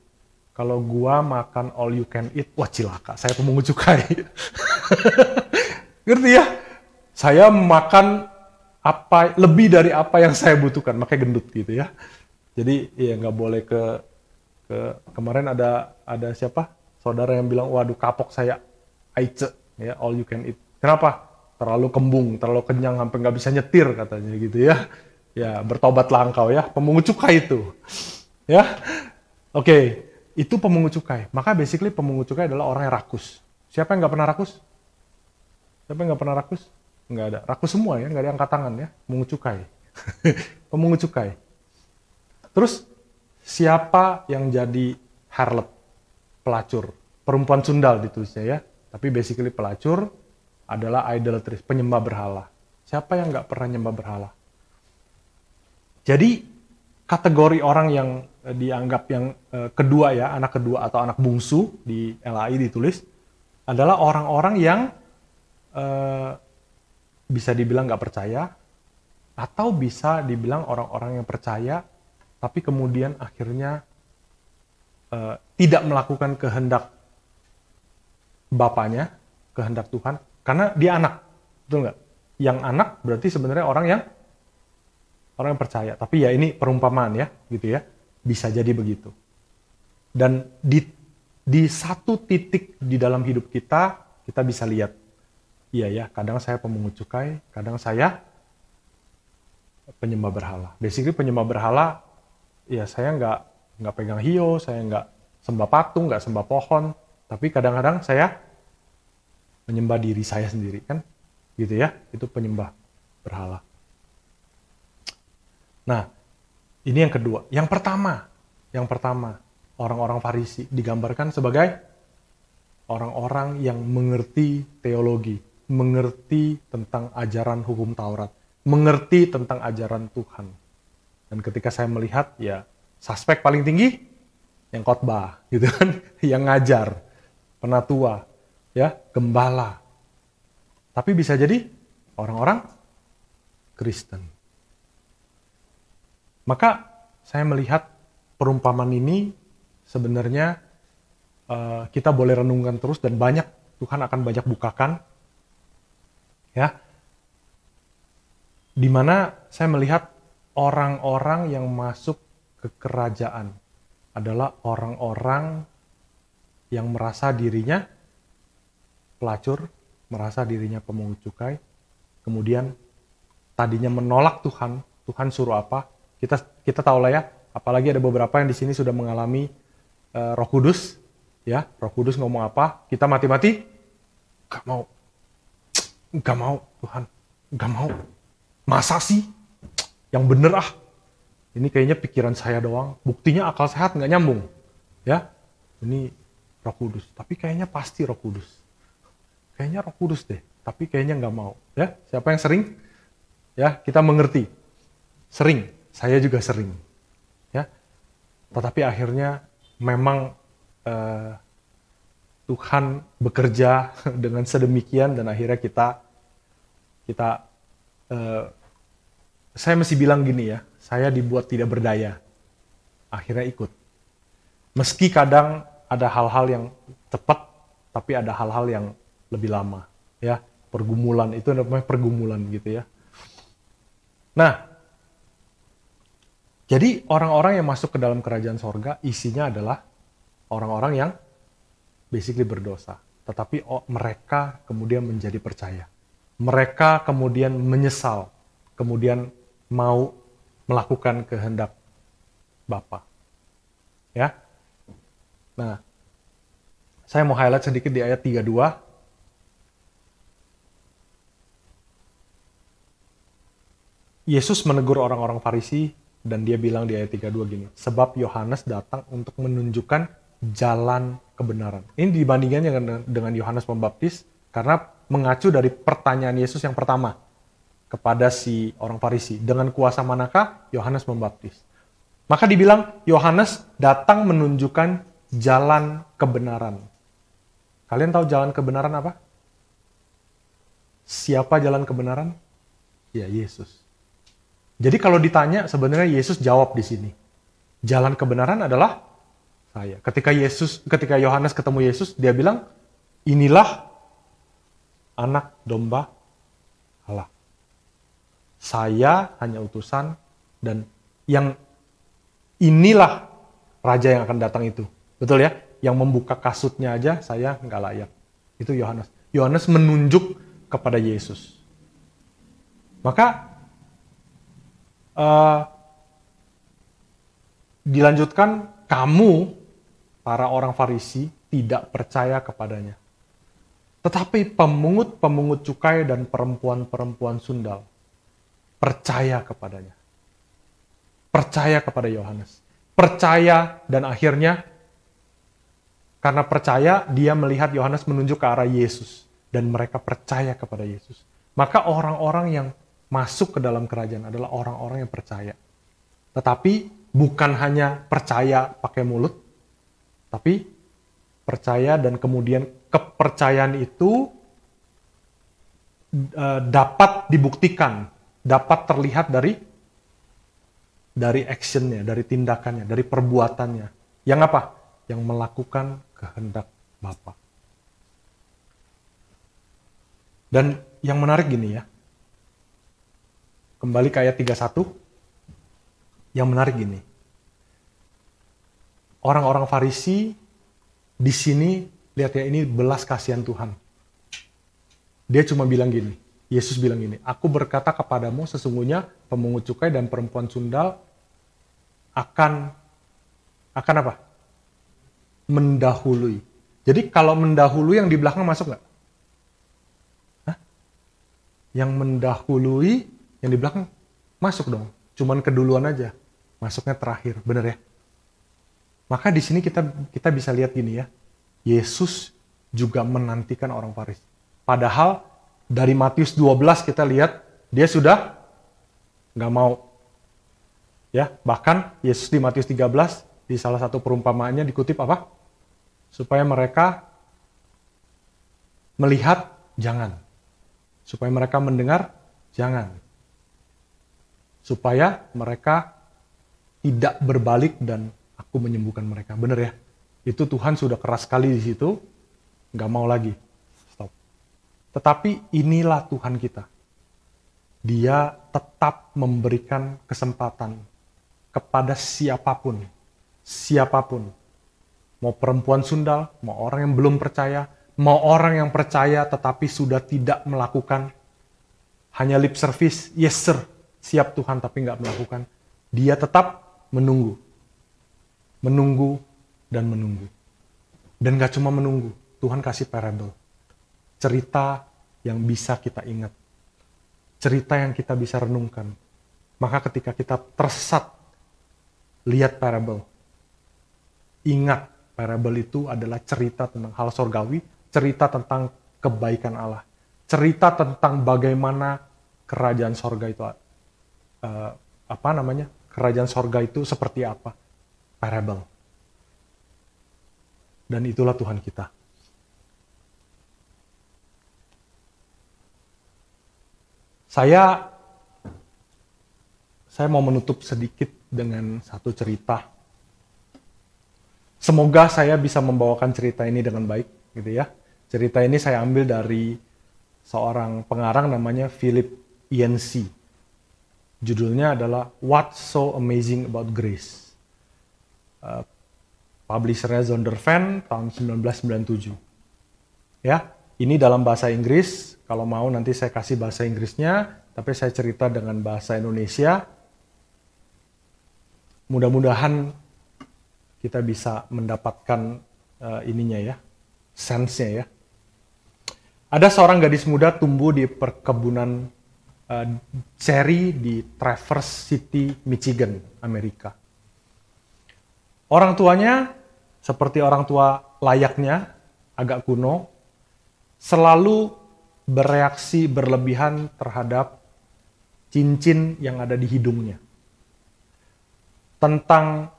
kalau gua makan all you can eat, wah cilaka, saya pemungut cukai. Ngerti ya? Saya makan apa lebih dari apa yang saya butuhkan, makanya gendut gitu ya. Jadi ya nggak boleh kemarin ada siapa? Saudara yang bilang, waduh kapok saya, aice, ya all you can eat. Kenapa? Terlalu kembung, terlalu kenyang, sampai nggak bisa nyetir katanya gitu ya. Ya bertobatlah engkau ya, pemungut cukai itu. Ya, oke. Itu pemungut cukai. Maka basically pemungut cukai adalah orang yang rakus. Siapa yang nggak pernah rakus? Siapa yang nggak pernah rakus? Nggak ada. Rakus semua ya, nggak ada yang angkat tangan ya. Pemungut cukai. Pemungut cukai. Terus siapa yang jadi harlot? Pelacur. Perempuan sundal ditulisnya ya. Tapi basically pelacur adalah idolatris, penyembah berhala. Siapa yang nggak pernah nyembah berhala? Jadi kategori orang yang dianggap yang kedua ya, anak kedua atau anak bungsu di LAI ditulis adalah orang-orang yang bisa dibilang nggak percaya atau bisa dibilang orang-orang yang percaya tapi kemudian akhirnya tidak melakukan kehendak bapaknya, kehendak Tuhan karena dia anak, betul nggak? Yang anak berarti sebenarnya orang yang percaya, tapi ya ini perumpamaan ya, gitu ya. Bisa jadi begitu. Dan di satu titik di dalam hidup kita bisa lihat, iya ya, kadang saya pemungut cukai, kadang saya penyembah berhala. Basically penyembah berhala, ya saya nggak pegang hiyo, saya nggak sembah patung, nggak sembah pohon, tapi kadang-kadang saya menyembah diri saya sendiri kan, gitu ya, itu penyembah berhala. Nah, ini yang kedua. Yang pertama, orang-orang Farisi digambarkan sebagai orang-orang yang mengerti teologi, mengerti tentang ajaran hukum Taurat, mengerti tentang ajaran Tuhan. Dan ketika saya melihat, ya suspek paling tinggi yang khotbah, gitu kan, yang ngajar, penatua, ya gembala. Tapi bisa jadi orang-orang Kristen. Maka saya melihat perumpamaan ini sebenarnya kita boleh renungkan terus dan banyak Tuhan akan banyak bukakan, ya. Dimana saya melihat orang-orang yang masuk ke kerajaan adalah orang-orang yang merasa dirinya pelacur, merasa dirinya pemungut cukai, kemudian tadinya menolak Tuhan, Tuhan suruh apa? Kita tahu lah ya, apalagi ada beberapa yang di sini sudah mengalami Roh Kudus, ya Roh Kudus ngomong apa, kita mati-mati gak mau Tuhan, gak mau, masa sih, yang bener ah, ini kayaknya pikiran saya doang, buktinya akal sehat nggak nyambung, ya ini Roh Kudus, tapi kayaknya pasti Roh Kudus, kayaknya Roh Kudus deh, tapi kayaknya nggak mau, ya siapa yang sering, ya kita mengerti, sering. Saya juga sering, ya. Tetapi akhirnya memang Tuhan bekerja dengan sedemikian dan akhirnya saya mesti bilang gini ya, saya dibuat tidak berdaya, akhirnya ikut. Meski kadang ada hal-hal yang cepat, tapi ada hal-hal yang lebih lama, ya pergumulan itu namanya pergumulan gitu ya. Nah. Jadi orang-orang yang masuk ke dalam kerajaan sorga isinya adalah orang-orang yang basically berdosa. Tetapi mereka kemudian menjadi percaya. Mereka kemudian menyesal. Kemudian mau melakukan kehendak Bapa. Ya. Nah, Saya mau highlight sedikit di ayat 32. Yesus menegur orang-orang Farisi dan dia bilang di ayat 32 gini, sebab Yohanes datang untuk menunjukkan jalan kebenaran. Ini dibandingkan dengan Yohanes Pembaptis karena mengacu dari pertanyaan Yesus yang pertama kepada si orang Farisi. Dengan kuasa manakah Yohanes Pembaptis? Maka dibilang Yohanes datang menunjukkan jalan kebenaran. Kalian tahu jalan kebenaran apa? Siapa jalan kebenaran? Ya, Yesus. Jadi kalau ditanya, sebenarnya Yesus jawab di sini. Jalan kebenaran adalah saya. Ketika Yohanes ketemu Yesus, dia bilang, inilah anak domba Allah. Saya hanya utusan dan yang inilah raja yang akan datang itu. Betul ya? Yang membuka kasutnya aja saya nggak layak. Itu Yohanes. Yohanes menunjuk kepada Yesus. Maka dilanjutkan, kamu, para orang Farisi, tidak percaya kepadanya. Tetapi pemungut-pemungut cukai dan perempuan-perempuan sundal percaya kepadanya. Percaya kepada Yohanes. Percaya dan akhirnya karena percaya dia melihat Yohanes menunjuk ke arah Yesus. Dan mereka percaya kepada Yesus. Maka orang-orang yang masuk ke dalam kerajaan adalah orang-orang yang percaya. Tetapi bukan hanya percaya pakai mulut, tapi percaya dan kemudian kepercayaan itu dapat dibuktikan, dapat terlihat dari actionnya, dari tindakannya, dari perbuatannya. Yang apa? Yang melakukan kehendak Bapa. Dan yang menarik gini ya, kembali ke ayat 31, yang menarik gini. Orang-orang Farisi di sini, lihat ya, ini belas kasihan Tuhan. Dia cuma bilang gini, Yesus bilang gini, aku berkata kepadamu sesungguhnya pemungut cukai dan perempuan sundal akan apa? Mendahului. Jadi kalau mendahului yang di belakang masuk nggak? Hah? Yang mendahului yang di belakang masuk dong. Cuman keduluan aja. Masuknya terakhir, bener ya? Maka di sini kita bisa lihat gini ya. Yesus juga menantikan orang Farisi. Padahal dari Matius 12 kita lihat dia sudah nggak mau. Ya, bahkan Yesus di Matius 13 di salah satu perumpamaannya dikutip apa? Supaya mereka melihat, jangan. Supaya mereka mendengar, jangan. Supaya mereka tidak berbalik dan aku menyembuhkan mereka. Bener ya? Itu Tuhan sudah keras sekali di situ, nggak mau lagi. Stop. Tetapi inilah Tuhan kita. Dia tetap memberikan kesempatan kepada siapapun. Siapapun. Mau perempuan sundal, mau orang yang belum percaya, mau orang yang percaya tetapi sudah tidak melakukan. Hanya lip service, yes sir, siap Tuhan tapi nggak melakukan. Dia tetap menunggu. Menunggu dan menunggu. Dan gak cuma menunggu, Tuhan kasih parable. Cerita yang bisa kita ingat. Cerita yang kita bisa renungkan. Maka ketika kita tersesat, lihat parable. Ingat, parable itu adalah cerita tentang hal sorgawi, cerita tentang kebaikan Allah. Cerita tentang bagaimana kerajaan sorga itu, kerajaan sorga itu seperti apa. Parable. Dan itulah Tuhan kita. Saya mau menutup sedikit dengan satu cerita. Semoga saya bisa membawakan cerita ini dengan baik, gitu ya. Cerita ini saya ambil dari seorang pengarang namanya Philip Yancey. Judulnya adalah What's So Amazing About Grace. Publishernya Zondervan tahun 1997. Ya, ini dalam bahasa Inggris. Kalau mau nanti saya kasih bahasa Inggrisnya, tapi saya cerita dengan bahasa Indonesia. Mudah-mudahan kita bisa mendapatkan ininya ya, sense-nya ya. Ada seorang gadis muda tumbuh di perkebunan cherry di Traverse City, Michigan, Amerika. Orang tuanya, seperti orang tua layaknya, agak kuno, selalu bereaksi berlebihan terhadap cincin yang ada di hidungnya. Tentang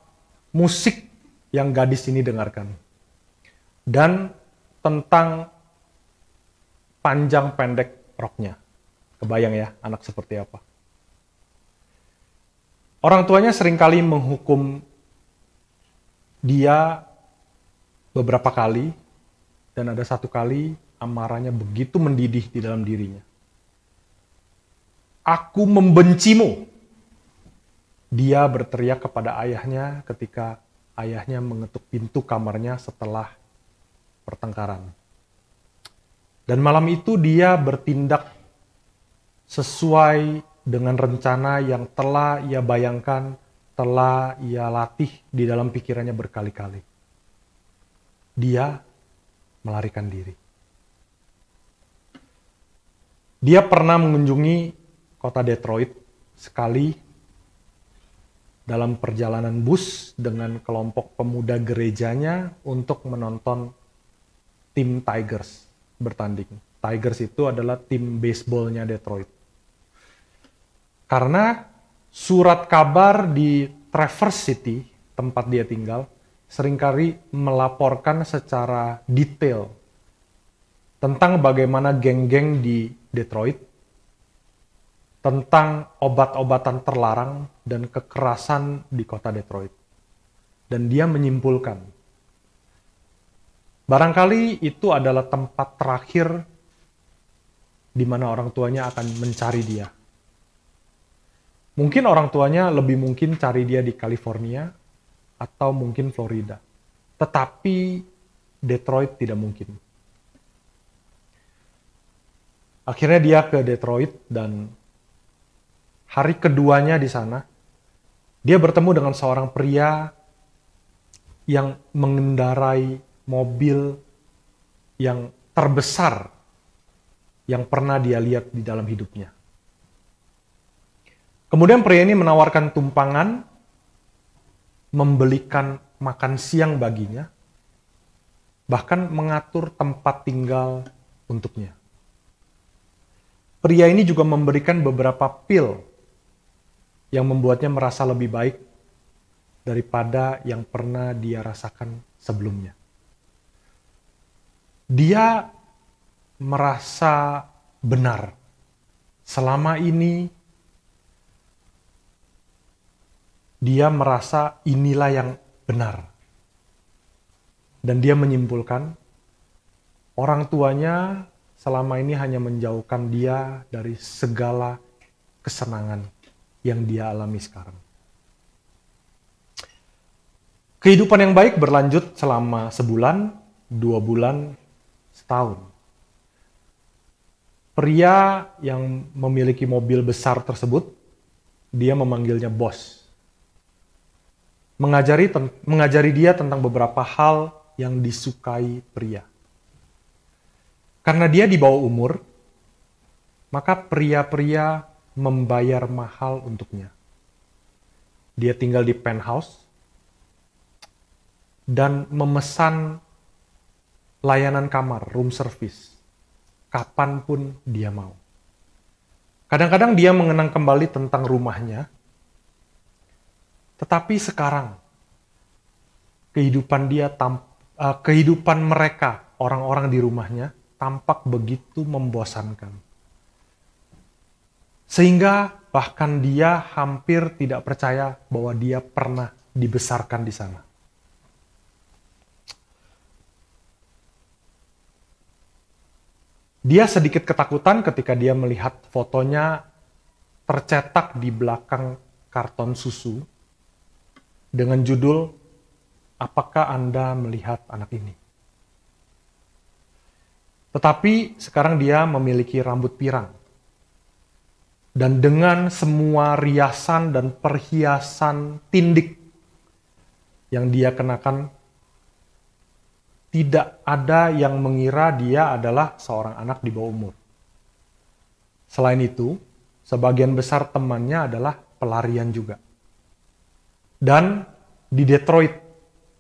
musik yang gadis ini dengarkan. Dan tentang panjang pendek roknya. Kebayang ya anak seperti apa. Orang tuanya seringkali menghukum dia beberapa kali, dan ada satu kali amarahnya begitu mendidih di dalam dirinya. Aku membencimu. Dia berteriak kepada ayahnya ketika ayahnya mengetuk pintu kamarnya setelah pertengkaran. Dan malam itu dia bertindak sesuai dengan rencana yang telah ia bayangkan, telah ia latih di dalam pikirannya berkali-kali. Dia melarikan diri. Dia pernah mengunjungi kota Detroit sekali dalam perjalanan bus dengan kelompok pemuda gerejanya untuk menonton tim Tigers bertanding. Tigers itu adalah tim baseballnya Detroit. Karena surat kabar di Traverse City, tempat dia tinggal, seringkali melaporkan secara detail tentang bagaimana geng-geng di Detroit, tentang obat-obatan terlarang dan kekerasan di kota Detroit. Dan dia menyimpulkan, barangkali itu adalah tempat terakhir di mana orang tuanya akan mencari dia. Mungkin orang tuanya lebih mungkin cari dia di California atau mungkin Florida. Tetapi Detroit tidak mungkin. Akhirnya dia ke Detroit dan hari keduanya di sana, dia bertemu dengan seorang pria yang mengendarai mobil yang terbesar yang pernah dia lihat di dalam hidupnya. Kemudian pria ini menawarkan tumpangan, membelikan makan siang baginya, bahkan mengatur tempat tinggal untuknya. Pria ini juga memberikan beberapa pil yang membuatnya merasa lebih baik daripada yang pernah dia rasakan sebelumnya. Dia merasa benar. Selama ini dia merasa inilah yang benar. Dan dia menyimpulkan orang tuanya selama ini hanya menjauhkan dia dari segala kesenangan yang dia alami sekarang. Kehidupan yang baik berlanjut selama sebulan, 2 bulan, setahun. Pria yang memiliki mobil besar tersebut, dia memanggilnya bos. Mengajari dia tentang beberapa hal yang disukai pria. Karena dia di bawah umur, maka pria-pria membayar mahal untuknya. Dia tinggal di penthouse dan memesan layanan kamar, room service, kapanpun dia mau. Kadang-kadang dia mengenang kembali tentang rumahnya, tetapi sekarang kehidupan mereka, orang-orang di rumahnya, tampak begitu membosankan. Sehingga bahkan dia hampir tidak percaya bahwa dia pernah dibesarkan di sana. Dia sedikit ketakutan ketika dia melihat fotonya tercetak di belakang karton susu dengan judul, "Apakah Anda melihat anak ini?" Tetapi sekarang dia memiliki rambut pirang. Dan dengan semua riasan dan perhiasan tindik yang dia kenakan, tidak ada yang mengira dia adalah seorang anak di bawah umur. Selain itu, sebagian besar temannya adalah pelarian juga. Dan di Detroit,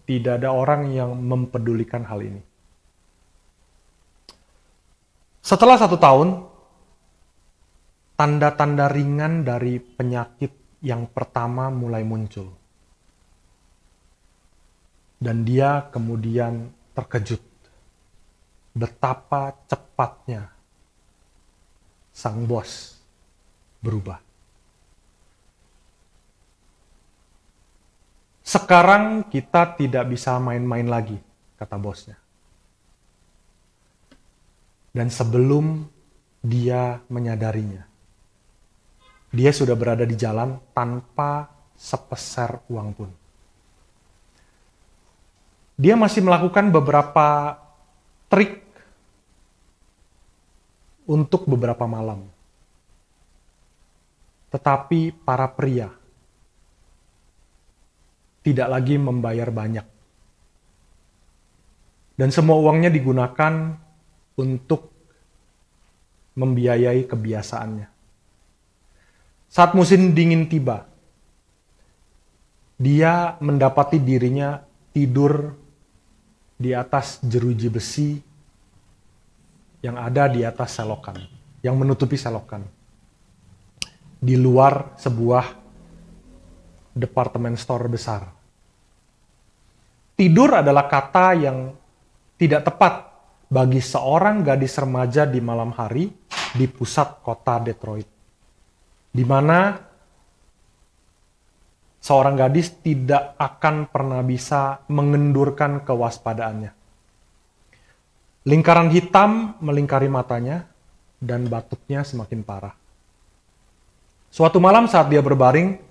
tidak ada orang yang mempedulikan hal ini. Setelah 1 tahun, tanda-tanda ringan dari penyakit yang pertama mulai muncul. Dan dia kemudian terkejut betapa cepatnya sang bos berubah. Sekarang kita tidak bisa main-main lagi, kata bosnya. Dan sebelum dia menyadarinya, dia sudah berada di jalan tanpa sepeser uang pun. Dia masih melakukan beberapa trik untuk beberapa malam. Tetapi para pria tidak lagi membayar banyak. Dan semua uangnya digunakan untuk membiayai kebiasaannya. Saat musim dingin tiba, dia mendapati dirinya tidur di atas jeruji besi yang ada di atas selokan, yang menutupi selokan. Di luar sebuah departemen store besar. Tidur adalah kata yang tidak tepat bagi seorang gadis remaja di malam hari di pusat kota Detroit, di mana seorang gadis tidak akan pernah bisa mengendurkan kewaspadaannya. Lingkaran hitam melingkari matanya dan batuknya semakin parah. Suatu malam saat dia berbaring,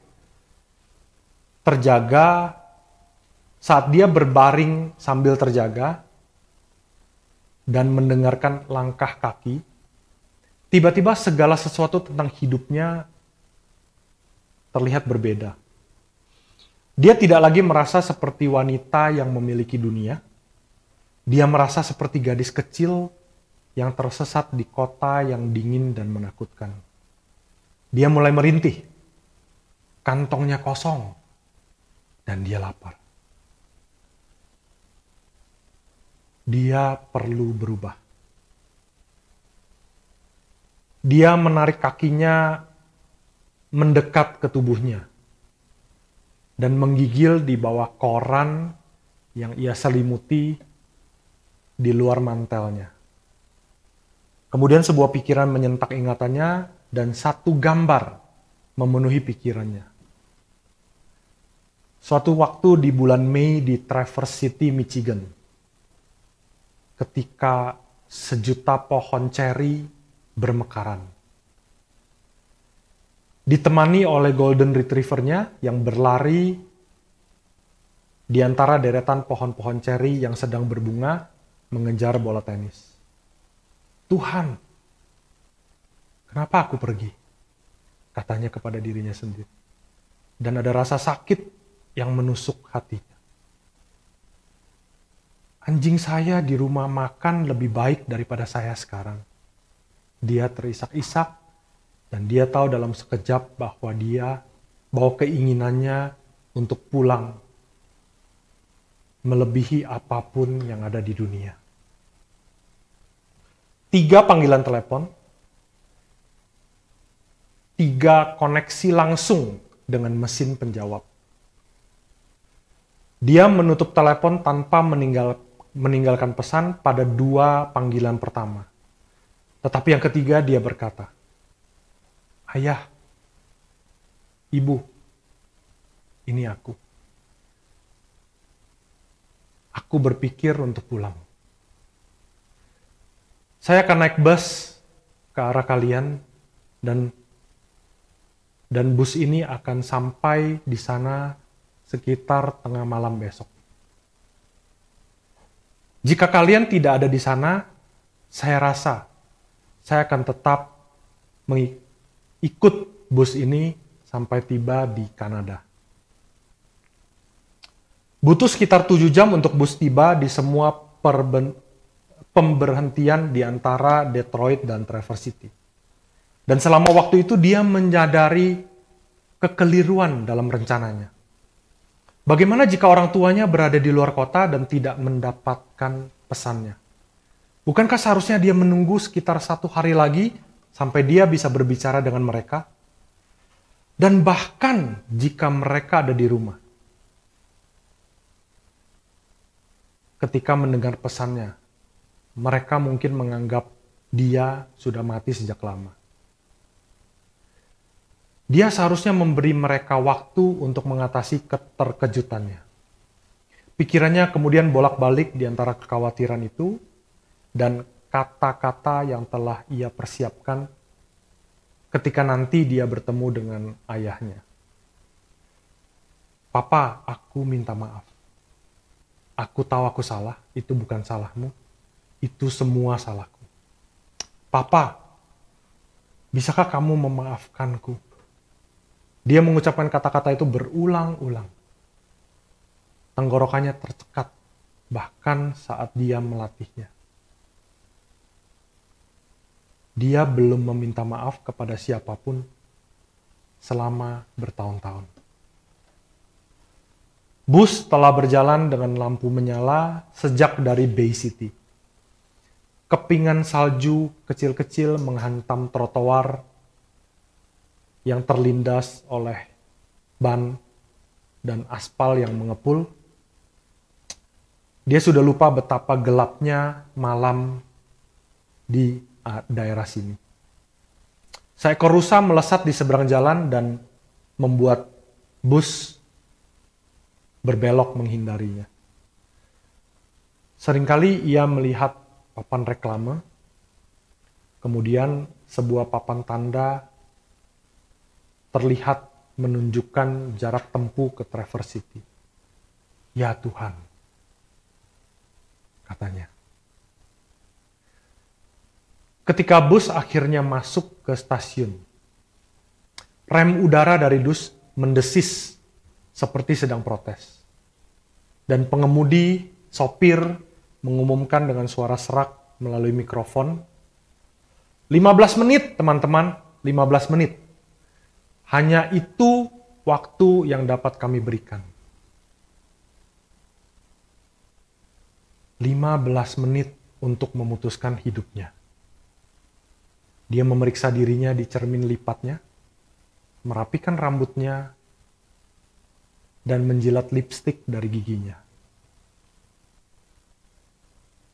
saat dia berbaring sambil terjaga, dan mendengarkan langkah kaki, tiba-tiba segala sesuatu tentang hidupnya terlihat berbeda. Dia tidak lagi merasa seperti wanita yang memiliki dunia. Dia merasa seperti gadis kecil yang tersesat di kota yang dingin dan menakutkan. Dia mulai merintih. Kantongnya kosong. Dan dia lapar. Dia perlu berubah. Dia menarik kakinya mendekat ke tubuhnya dan menggigil di bawah koran yang ia selimuti di luar mantelnya. Kemudian sebuah pikiran menyentak ingatannya dan satu gambar memenuhi pikirannya. Suatu waktu di bulan Mei di Traverse City, Michigan, ketika sejuta pohon ceri bermekaran. Ditemani oleh golden retriever-nya yang berlari di antara deretan pohon-pohon ceri yang sedang berbunga mengejar bola tenis. Tuhan, kenapa aku pergi? Katanya kepada dirinya sendiri. Dan ada rasa sakit yang menusuk hatinya. Anjing saya di rumah makan lebih baik daripada saya sekarang. Dia terisak-isak dan dia tahu dalam sekejap bahwa keinginannya untuk pulang melebihi apapun yang ada di dunia. 3 panggilan telepon, 3 koneksi langsung dengan mesin penjawab. Dia menutup telepon tanpa meninggalkan pesan pada 2 panggilan pertama. Tetapi yang ketiga dia berkata, "Ayah, Ibu, ini aku. Aku berpikir untuk pulang. Saya akan naik bus ke arah kalian dan bus ini akan sampai di sana sekitar tengah malam besok. Jika kalian tidak ada di sana, saya rasa saya akan tetap ikut bus ini sampai tiba di Kanada. Butuh sekitar 7 jam untuk bus tiba di semua pemberhentian di antara Detroit dan Traverse City. Dan selama waktu itu dia menyadari kekeliruan dalam rencananya. Bagaimana jika orang tuanya berada di luar kota dan tidak mendapatkan pesannya? Bukankah seharusnya dia menunggu sekitar 1 hari lagi sampai dia bisa berbicara dengan mereka? Dan bahkan jika mereka ada di rumah, ketika mendengar pesannya, mereka mungkin menganggap dia sudah mati sejak lama. Dia seharusnya memberi mereka waktu untuk mengatasi keterkejutannya. Pikirannya kemudian bolak-balik di antara kekhawatiran itu dan kata-kata yang telah ia persiapkan ketika nanti dia bertemu dengan ayahnya. Papa, aku minta maaf. Aku tahu aku salah, itu bukan salahmu. Itu semua salahku. Papa, bisakah kamu memaafkanku? Dia mengucapkan kata-kata itu berulang-ulang. Tenggorokannya tercekat, bahkan saat dia melatihnya. Dia belum meminta maaf kepada siapapun selama bertahun-tahun. Bus telah berjalan dengan lampu menyala sejak dari Bay City. Kepingan salju kecil-kecil menghantam trotoar yang terlindas oleh ban dan aspal yang mengepul. Dia sudah lupa betapa gelapnya malam di daerah sini. Seekor rusa melesat di seberang jalan dan membuat bus berbelok menghindarinya. Seringkali ia melihat papan reklame, kemudian sebuah papan tanda terlihat menunjukkan jarak tempuh ke Traverse City. Ya Tuhan, katanya. Ketika bus akhirnya masuk ke stasiun, rem udara dari bus mendesis seperti sedang protes. Dan pengemudi, sopir, mengumumkan dengan suara serak melalui mikrofon, 15 menit teman-teman, 15 menit. Hanya itu waktu yang dapat kami berikan. 15 menit untuk memutuskan hidupnya. Dia memeriksa dirinya di cermin lipatnya, merapikan rambutnya, dan menjilat lipstik dari giginya.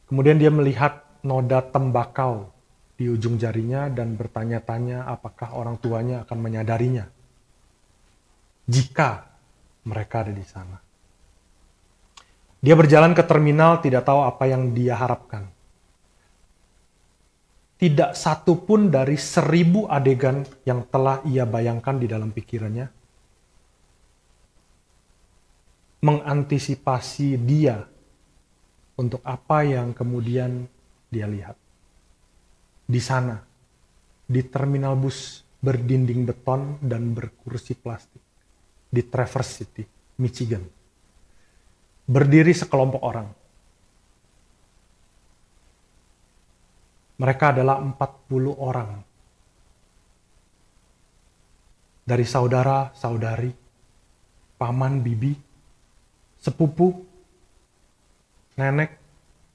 Kemudian dia melihat noda tembakau di ujung jarinya dan bertanya-tanya apakah orang tuanya akan menyadarinya jika mereka ada di sana. Dia berjalan ke terminal tidak tahu apa yang dia harapkan. Tidak satu pun dari 1000 adegan yang telah ia bayangkan di dalam pikirannya mengantisipasi dia untuk apa yang kemudian dia lihat. Di sana, di terminal bus berdinding beton dan berkursi plastik, di Traverse City, Michigan, berdiri sekelompok orang. Mereka adalah 40 orang. Dari saudara-saudari, paman, bibi, sepupu, nenek,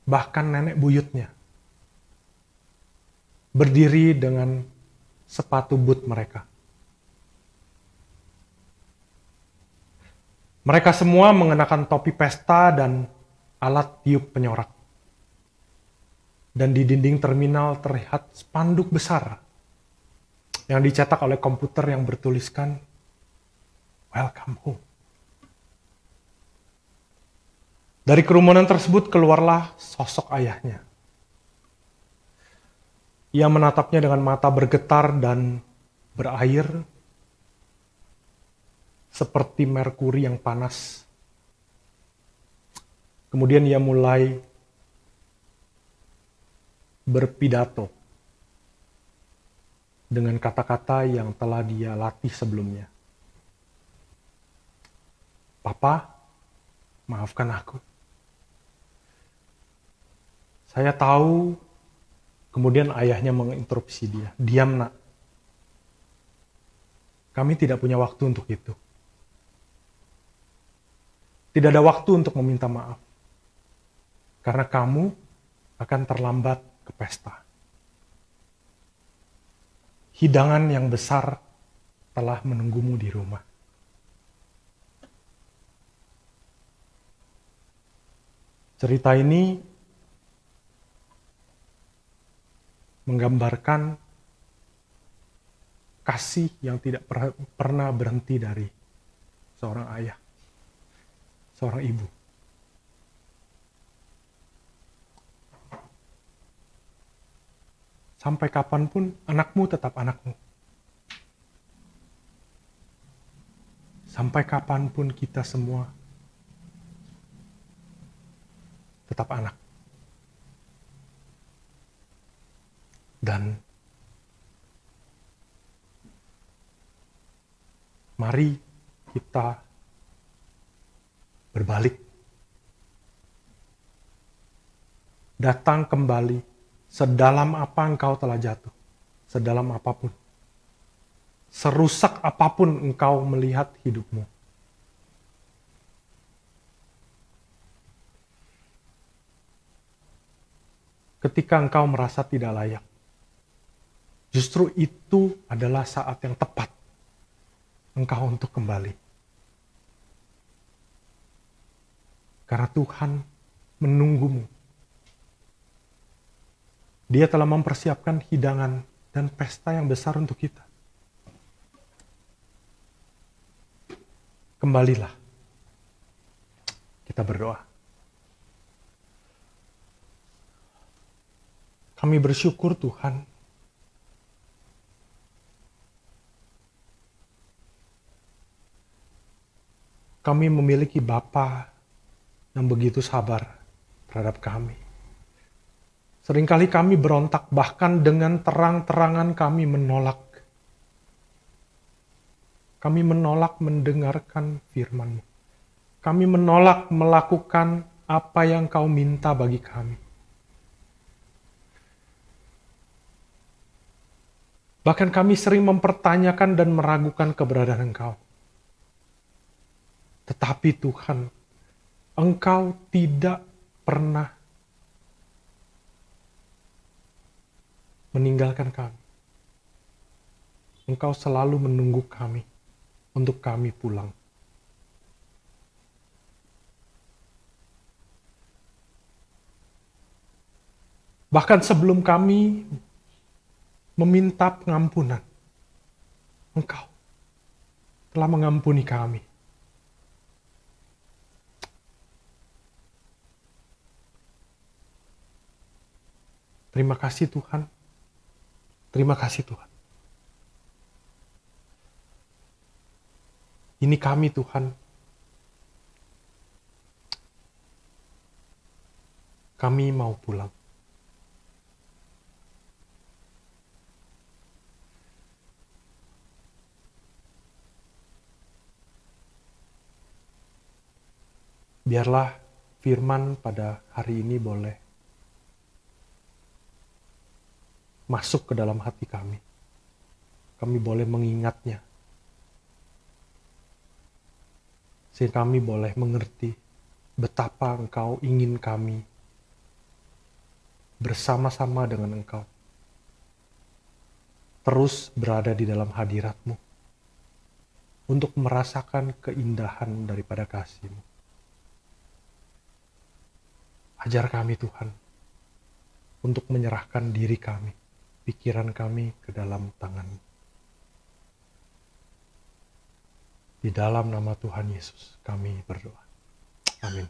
bahkan nenek buyutnya. Berdiri dengan sepatu boot mereka. Mereka semua mengenakan topi pesta dan alat tiup penyorak. Dan di dinding terminal terlihat spanduk besar yang dicetak oleh komputer yang bertuliskan "Welcome home". Dari kerumunan tersebut keluarlah sosok ayahnya. Ia menatapnya dengan mata bergetar dan berair seperti merkuri yang panas. Kemudian ia mulai berpidato dengan kata-kata yang telah dia latih sebelumnya. Papa, maafkan aku. Saya tahu, kemudian ayahnya menginterupsi dia. Diam nak. Kami tidak punya waktu untuk itu. Tidak ada waktu untuk meminta maaf. Karena kamu akan terlambat ke pesta. Hidangan yang besar telah menunggumu di rumah. Cerita ini menggambarkan kasih yang tidak pernah berhenti dari seorang ayah, seorang ibu. Sampai kapanpun anakmu tetap anakmu. Sampai kapanpun kita semua tetap anak. Dan mari kita berbalik. Datang kembali. Sedalam apa engkau telah jatuh, sedalam apapun, serusak apapun engkau melihat hidupmu. Ketika engkau merasa tidak layak, justru itu adalah saat yang tepat engkau untuk kembali. Karena Tuhan menunggumu. Dia telah mempersiapkan hidangan dan pesta yang besar untuk kita. Kembalilah. Kita berdoa. Kami bersyukur Tuhan. Kami memiliki Bapa yang begitu sabar terhadap kami. Seringkali kami berontak, bahkan dengan terang-terangan kami menolak. Kami menolak mendengarkan firman-Mu. Kami menolak melakukan apa yang Kau minta bagi kami. Bahkan kami sering mempertanyakan dan meragukan keberadaan Engkau. Tetapi Tuhan, Engkau tidak pernah meninggalkan kami. Engkau selalu menunggu kami untuk kami pulang. Bahkan sebelum kami meminta pengampunan, Engkau telah mengampuni kami. Terima kasih Tuhan. Terima kasih Tuhan. Ini kami Tuhan. Kami mau pulang. Biarlah firman pada hari ini boleh masuk ke dalam hati kami. Kami boleh mengingatnya. Sehingga kami boleh mengerti betapa Engkau ingin kami bersama-sama dengan Engkau. Terus berada di dalam hadirat-Mu. Untuk merasakan keindahan daripada kasih-Mu. Ajar kami Tuhan. Untuk menyerahkan diri kami. Pikiran kami ke dalam tangan. Di dalam nama Tuhan Yesus kami berdoa. Amin.